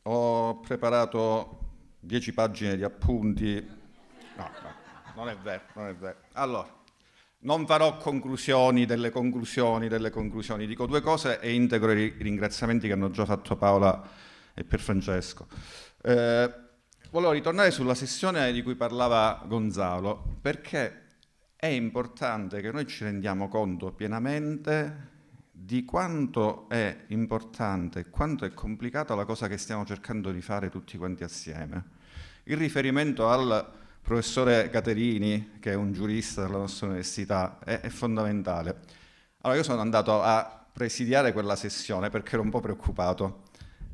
ho preparato 10 pagine di appunti. No, non è vero, non è vero. Allora, non farò conclusioni delle conclusioni. Dico due cose e integro i ringraziamenti che hanno già fatto Paola e Pierfrancesco. Volevo ritornare sulla sessione di cui parlava Gonzalo, perché è importante che noi ci rendiamo conto pienamente di quanto è importante e quanto è complicata la cosa che stiamo cercando di fare tutti quanti assieme. Il riferimento al professore Caterini, che è un giurista della nostra università, è fondamentale. Allora, io sono andato a presidiare quella sessione perché ero un po' preoccupato.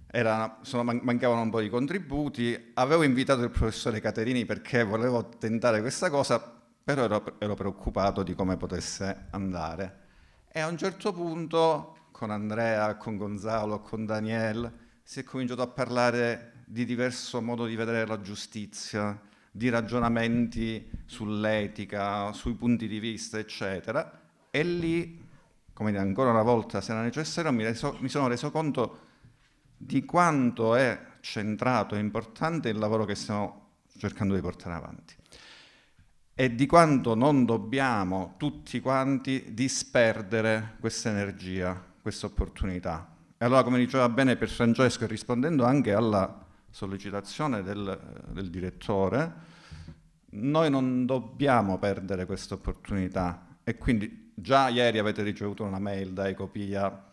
Mancavano un po' di contributi, avevo invitato il professore Caterini perché volevo tentare questa cosa, però ero preoccupato di come potesse andare. E a un certo punto, con Andrea, con Gonzalo, con Daniel, si è cominciato a parlare di diverso modo di vedere la giustizia, di ragionamenti sull'etica, sui punti di vista, eccetera. E lì, come dire, ancora una volta, se era necessario, mi sono reso conto di quanto è centrato e importante il lavoro che stiamo cercando di portare avanti. e di quanto non dobbiamo tutti quanti disperdere questa energia, questa opportunità. E allora, come diceva bene per Francesco, e rispondendo anche alla sollecitazione del direttore, noi non dobbiamo perdere questa opportunità. E quindi già ieri avete ricevuto una mail da ECOPÍA,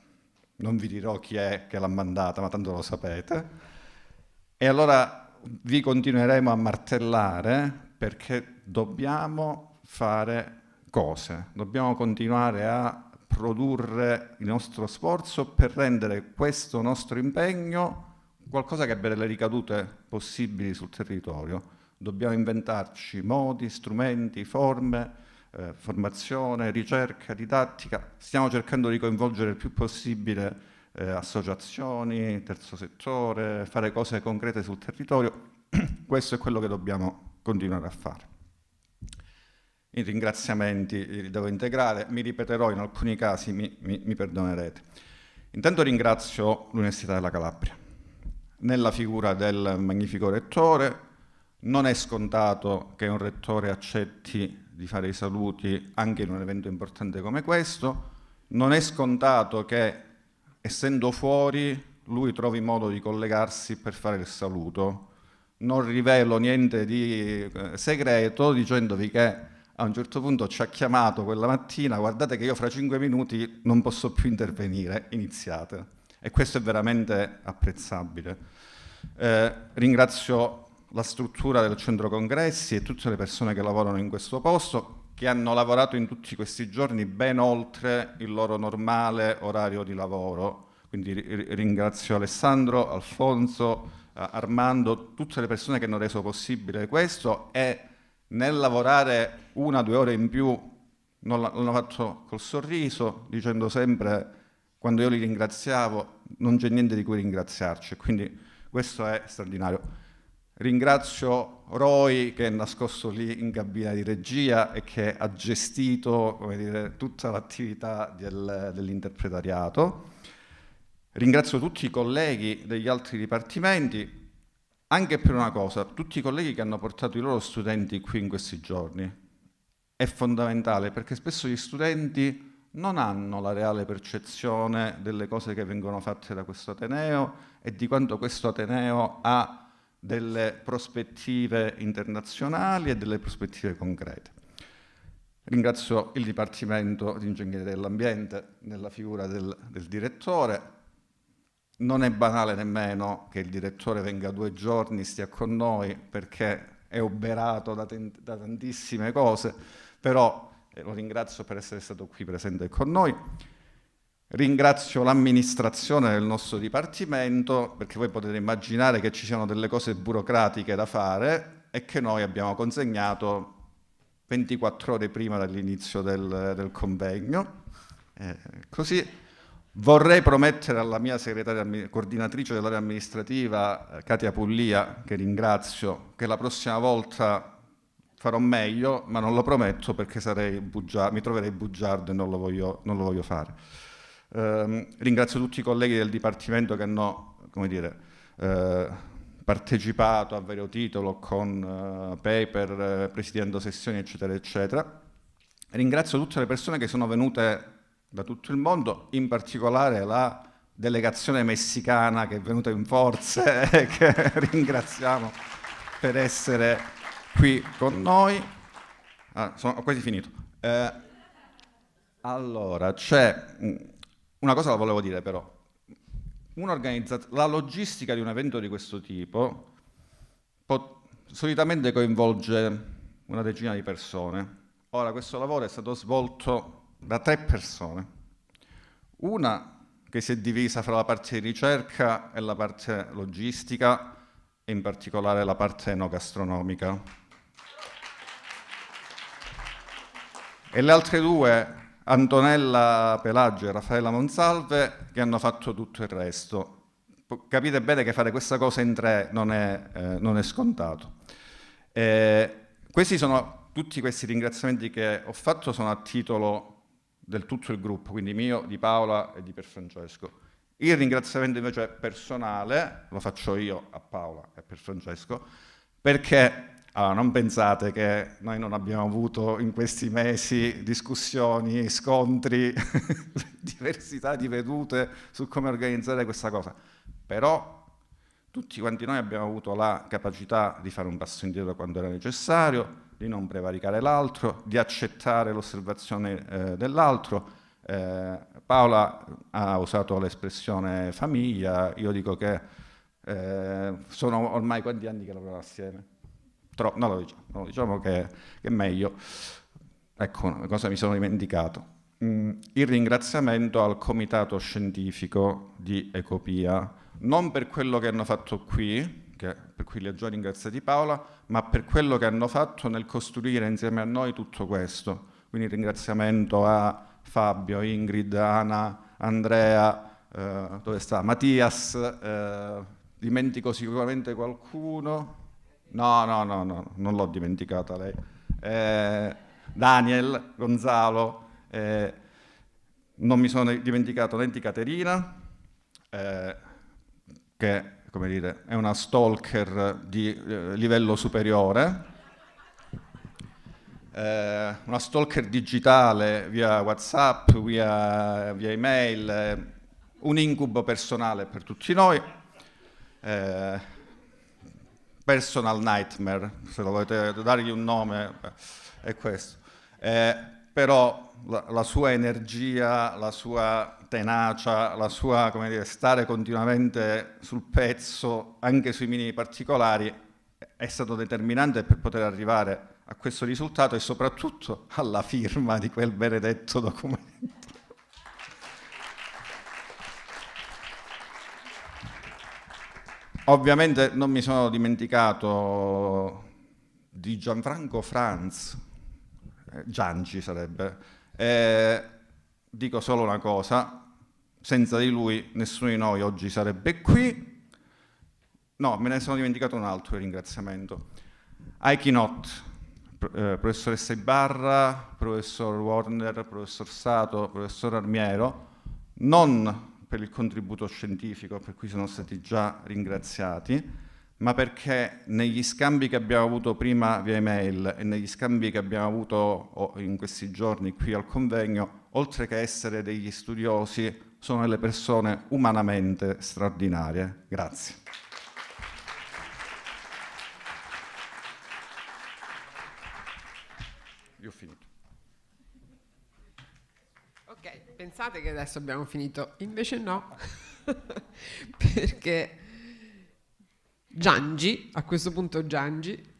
non vi dirò chi è che l'ha mandata, ma tanto lo sapete. E allora vi continueremo a martellare perché dobbiamo fare cose, dobbiamo continuare a produrre il nostro sforzo per rendere questo nostro impegno qualcosa che abbia delle ricadute possibili sul territorio. Dobbiamo inventarci modi, strumenti, forme, formazione, ricerca, didattica. Stiamo cercando di coinvolgere il più possibile associazioni, terzo settore, fare cose concrete sul territorio. Questo è quello che dobbiamo continuare a fare. I ringraziamenti li devo integrare, mi ripeterò in alcuni casi, mi perdonerete. Intanto ringrazio l'Università della Calabria, nella figura del magnifico rettore. Non è scontato che un rettore accetti di fare i saluti anche in un evento importante come questo, non è scontato che, essendo fuori, lui trovi modo di collegarsi per fare il saluto. Non rivelo niente di segreto dicendovi che a un certo punto ci ha chiamato quella mattina: guardate che io fra 5 minuti non posso più intervenire, iniziate. E questo è veramente apprezzabile. Ringrazio la struttura del centro congressi e tutte le persone che lavorano in questo posto, che hanno lavorato in tutti questi giorni ben oltre il loro normale orario di lavoro. Quindi ringrazio Alessandro, Alfonso, Armando, tutte le persone che hanno reso possibile questo, e nel lavorare 1 o 2 ore in più non l'hanno fatto col sorriso, dicendo sempre, quando io li ringraziavo, non c'è niente di cui ringraziarci, quindi questo è straordinario. Ringrazio Roy, che è nascosto lì in cabina di regia e che ha gestito, come dire, tutta l'attività dell'interpretariato. Ringrazio tutti i colleghi degli altri dipartimenti, anche per una cosa: tutti i colleghi che hanno portato i loro studenti qui in questi giorni. È fondamentale, perché spesso gli studenti non hanno la reale percezione delle cose che vengono fatte da questo Ateneo e di quanto questo Ateneo ha delle prospettive internazionali e delle prospettive concrete. Ringrazio il Dipartimento di Ingegneria dell'Ambiente nella figura del direttore. Non è banale nemmeno che il direttore venga 2 giorni, stia con noi, perché è oberato da tantissime cose, però lo ringrazio per essere stato qui presente con noi. Ringrazio l'amministrazione del nostro Dipartimento, perché voi potete immaginare che ci siano delle cose burocratiche da fare e che noi abbiamo consegnato 24 ore prima dell'inizio del convegno. Così vorrei promettere alla mia segretaria coordinatrice dell'area amministrativa, Katia Pullia, che ringrazio, che la prossima volta farò meglio, ma non lo prometto perché mi troverei bugiardo e non lo voglio fare. Ringrazio tutti i colleghi del Dipartimento che hanno, come dire, partecipato a vario titolo con paper, presiedendo sessioni, eccetera, eccetera. Ringrazio tutte le persone che sono venute da tutto il mondo, in particolare la delegazione messicana che è venuta in forze e che ringraziamo per essere qui con noi. Ho quasi finito. Allora, c'è una cosa, la volevo dire però. La logistica di un evento di questo tipo solitamente coinvolge una decina di persone. Ora, questo lavoro è stato svolto da 3 persone. Una che si è divisa fra la parte di ricerca e la parte logistica, e in particolare la parte enogastronomica. E le altre 2, Antonella Pelagio e Raffaella Monsalve, che hanno fatto tutto il resto. Capite bene che fare questa cosa in 3 non è scontato. Tutti questi ringraziamenti che ho fatto sono a titolo del tutto il gruppo, quindi mio, di Paola e di Pierfrancesco. Il ringraziamento invece personale lo faccio io a Paola e a Pierfrancesco, perché Allora, non pensate che noi non abbiamo avuto in questi mesi discussioni, scontri, diversità di vedute su come organizzare questa cosa. Però tutti quanti noi abbiamo avuto la capacità di fare un passo indietro quando era necessario, di non prevaricare l'altro, di accettare l'osservazione dell'altro. Paola ha usato l'espressione famiglia, io dico che sono ormai quanti anni che lavoriamo assieme? Non lo diciamo che è meglio. Ecco, una cosa mi sono dimenticato. Il ringraziamento al comitato scientifico di ECOPIA, non per quello che hanno fatto qui, per cui li ho già ringraziati Paola, ma per quello che hanno fatto nel costruire insieme a noi tutto questo. Quindi il ringraziamento a Fabio, Ingrid, Ana, Andrea, dove sta? Mattias, dimentico sicuramente qualcuno. No, non l'ho dimenticata lei. Daniel, Gonzalo, non mi sono dimenticato né di Caterina, che, come dire, è una stalker di livello superiore, una stalker digitale via WhatsApp, via email, un incubo personale per tutti noi. Personal nightmare, se lo volete dargli un nome, è questo. Però la sua energia, la sua tenacia, la sua, come dire, stare continuamente sul pezzo, anche sui minimi particolari, è stato determinante per poter arrivare a questo risultato e soprattutto alla firma di quel benedetto documento. Ovviamente non mi sono dimenticato di Gianfranco Franz, Giangi sarebbe. Dico solo una cosa, senza di lui nessuno di noi oggi sarebbe qui. No, me ne sono dimenticato un altro ringraziamento. Aikinot, professoressa Ibarra, professor Warner, professor Sato, professor Armiero, non per il contributo scientifico per cui sono stati già ringraziati, ma perché negli scambi che abbiamo avuto prima via email e negli scambi che abbiamo avuto in questi giorni qui al convegno, oltre che essere degli studiosi, sono delle persone umanamente straordinarie. Grazie. Io ho finito. Ok, pensate che adesso abbiamo finito, invece no, perché Giangi, a questo punto Giangi,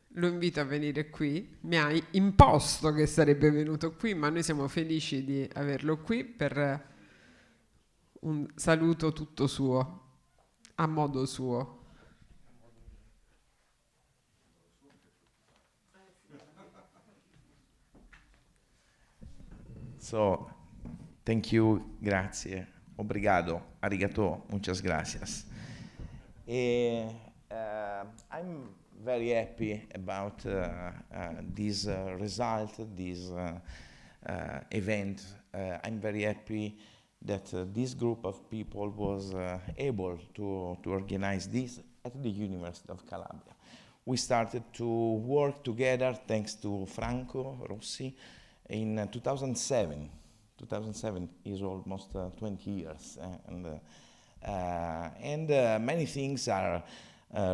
lo invito a venire qui, mi ha imposto che sarebbe venuto qui, ma noi siamo felici di averlo qui per un saluto tutto suo, a modo suo. So, thank you, grazie, obrigado, arigato, muchas gracias. I'm very happy about this result, this event. I'm very happy that this group of people was able to organize this at the University of Calabria. We started to work together thanks to Franco Rossi in 2007. 2007 is almost 20 years, and many things are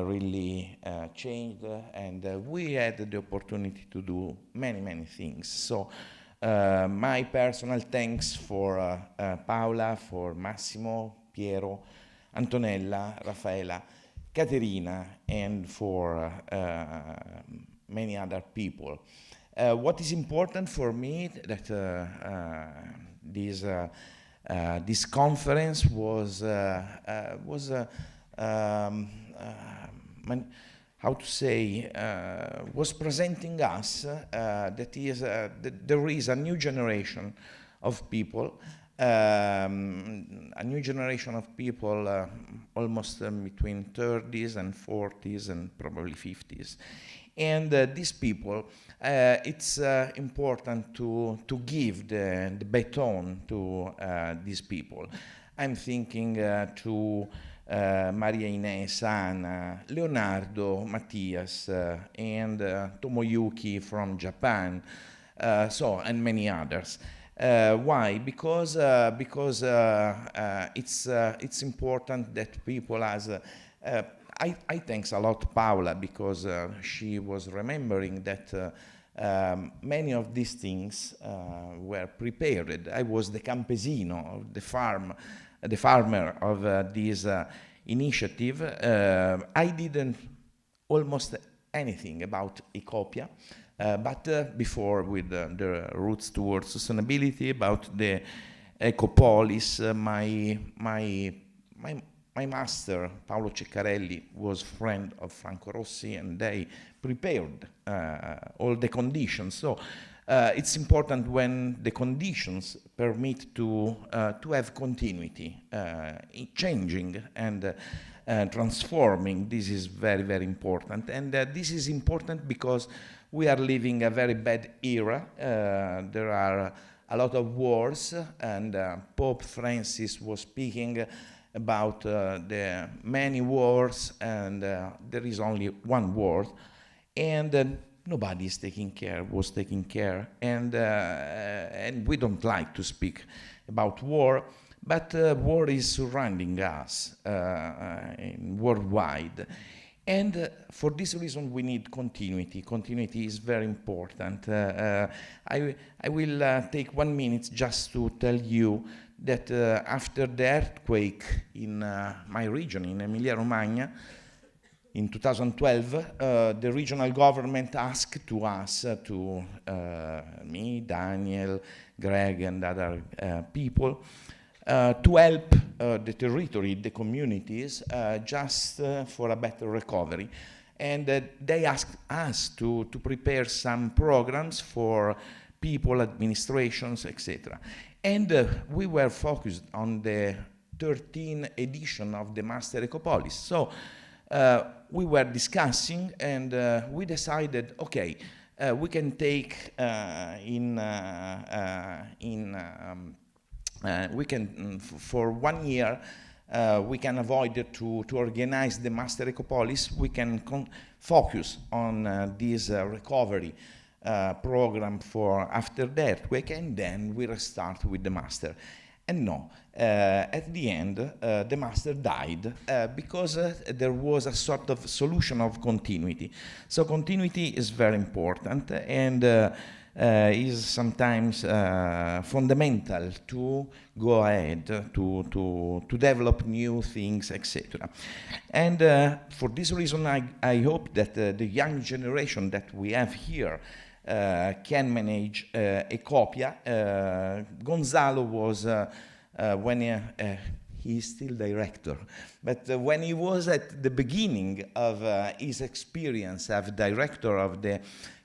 really changed, and we had the opportunity to do many things. So my personal thanks for Paola, for Massimo, Piero, Antonella, Raffaela, Caterina, and for many other people. What is important for me that this conference was how to say, was presenting us that there is a new generation of people, a new generation of people almost between 30s and 40s and probably 50s. And these people, it's important to give the baton to these people. I'm thinking to Maria Ines, Anna, Leonardo, Matthias, and Tomoyuki from Japan, and many others. Why? Because it's important that people I thanks a lot Paola, because she was remembering that many of these things were prepared. I was the campesino, the farmer of this initiative. I didn't almost anything about ECOPIA, but before with the roots towards sustainability, about the Ecopolis, my master, Paolo Ceccarelli, was friend of Franco Rossi, and they prepared all the conditions. So it's important when the conditions permit to have continuity, changing and transforming. This is very, very important. And this is important because we are living a very bad era. There are a lot of wars, and Pope Francis was speaking about the many wars, and there is only one war, and nobody is was taking care, and we don't like to speak about war, but war is surrounding us worldwide. And for this reason, we need continuity. Continuity is very important. I will take 1 minute just to tell you that after the earthquake in my region, in Emilia-Romagna, in 2012, the regional government asked to us, to me, Daniel, Greg, and other people, to help the territory, the communities, just for a better recovery. And they asked us to prepare some programs for people, administrations, etc. And we were focused on the 13th edition of the Master Ecopolis. So we were discussing, and we decided, okay, we can take for 1 year, we can avoid to organize the Master Ecopolis. We can focus on this recovery program for after the earthquake, and then we restart with the master. And no, at the end, the master died because there was a sort of solution of continuity. So continuity is very important, and is sometimes fundamental to go ahead, to develop new things, etc. And for this reason, I hope that the young generation that we have here can manage ECOPIA. Gonzalo was, when he is still director, but when he was at the beginning of his experience as director of the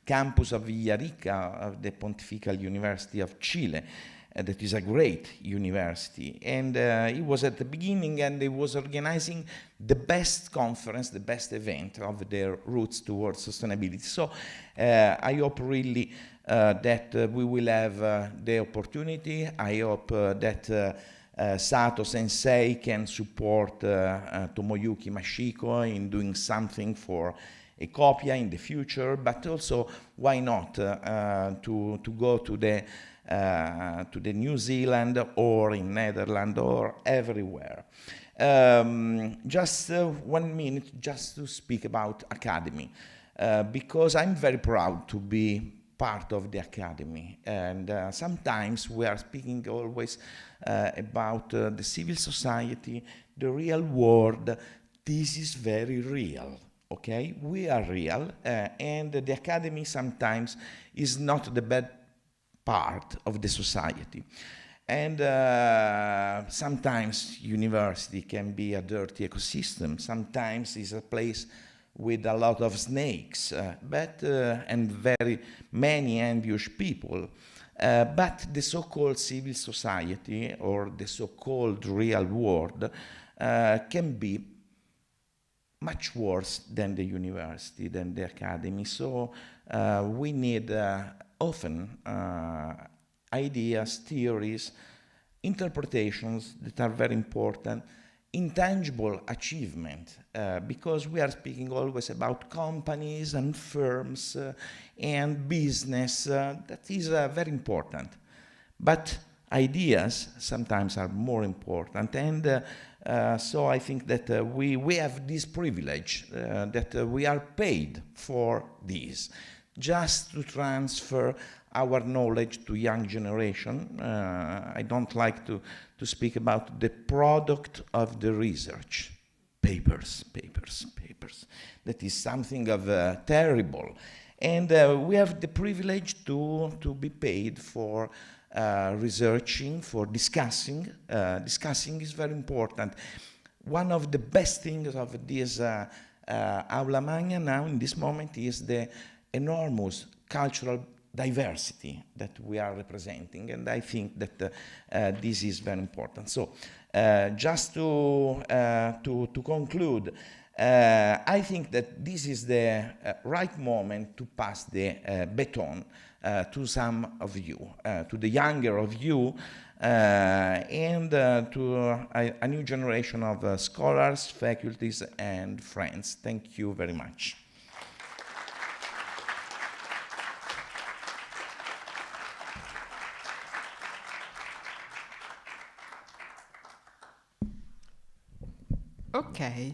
campus of Villarrica of the Pontifical University of Chile, that is a great university, and he was at the beginning, and he was organizing the best conference, the best event of their roots towards sustainability. So I hope really that we will have the opportunity. I hope that Sato Sensei can support Tomoyuki Mashiko in doing something for ECOPIA in the future, but also why not to go to the New Zealand or in Netherlands or everywhere. Just 1 minute just to speak about Academy, because I'm very proud to be part of the Academy, and sometimes we are speaking always about the civil society, the real world. This is very real. Okay, we are real, and the Academy sometimes is not the bad part of the society. And sometimes university can be a dirty ecosystem. Sometimes it's a place with a lot of snakes, and very many envious people. But the so-called civil society, or the so-called real world, can be much worse than the university, than the academy. So we need often ideas, theories, interpretations that are very important, intangible achievement, because we are speaking always about companies and firms and business. That is very important. But ideas sometimes are more important, and so I think that we have this privilege, that we are paid for this, just to transfer our knowledge to young generation. I don't like to speak about the product of the research. Papers. That is something of terrible. And we have the privilege to be paid for researching, for discussing. Discussing is very important. One of the best things of this Aula Magna now in this moment is the enormous cultural diversity that we are representing, and I think that this is very important. So just to conclude, I think that this is the right moment to pass the baton to some of you, to the younger of you, and to a new generation of scholars, faculties, and friends. Thank you very much. Okay,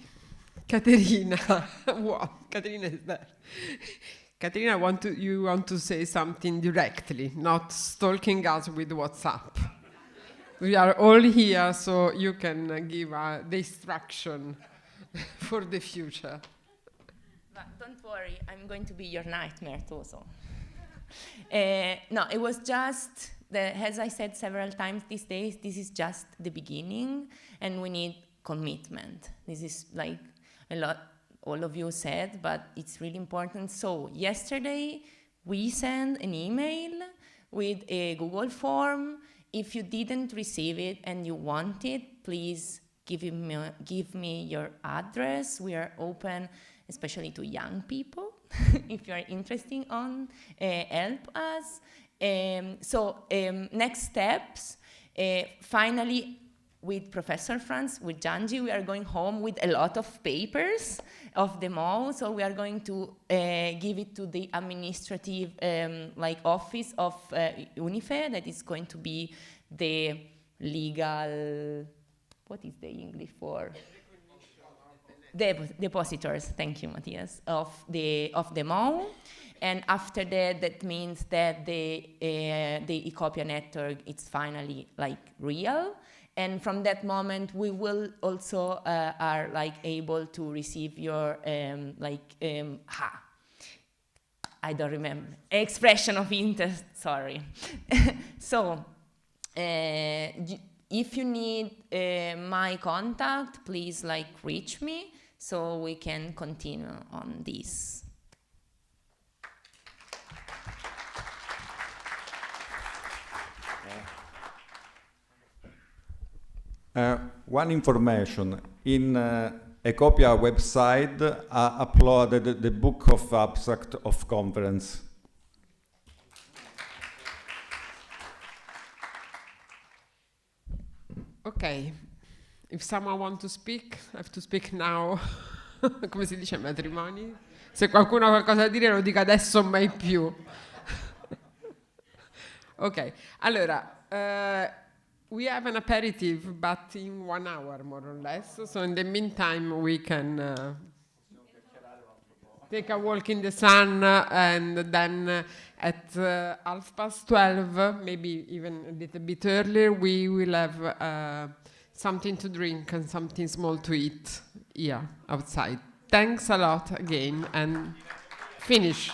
Caterina, what? Caterina is there. Caterina, you want to say something directly, not stalking us with WhatsApp. We are all here, so you can give the instruction for the future. But don't worry, I'm going to be your nightmare too. So. No, it was just, as I said several times these days, this is just the beginning, and we need commitment. This is like a lot all of you said, but it's really important. So yesterday we sent an email with a Google form. If you didn't receive it and you want it, please give me your address. We are open, especially to young people, if you are interested on help us. Next steps, finally, with Professor Franz, with Janji, we are going home with a lot of papers of them all. So we are going to give it to the administrative office of UNIFE, that is going to be the legal, what is the English for? Depositors, thank you, Matthias, of them all. And after that, that means that the ECOPIA network is finally real. And from that moment, we will also are able to receive your I don't remember, expression of interest. Sorry. So, if you need my contact, please reach me so we can continue on this. One information, in ECOPIA website uploaded the book of abstract of conference. Ok, if someone wants to speak, I have to speak now. Come si dice ai matrimoni? Se qualcuno ha qualcosa da dire lo dica adesso o mai più. Ok, allora... we have an aperitif, but in 1 hour, more or less. So in the meantime, we can take a walk in the sun, and then at 12:30, maybe even a little bit earlier, we will have something to drink and something small to eat here outside. Thanks a lot again, and finish.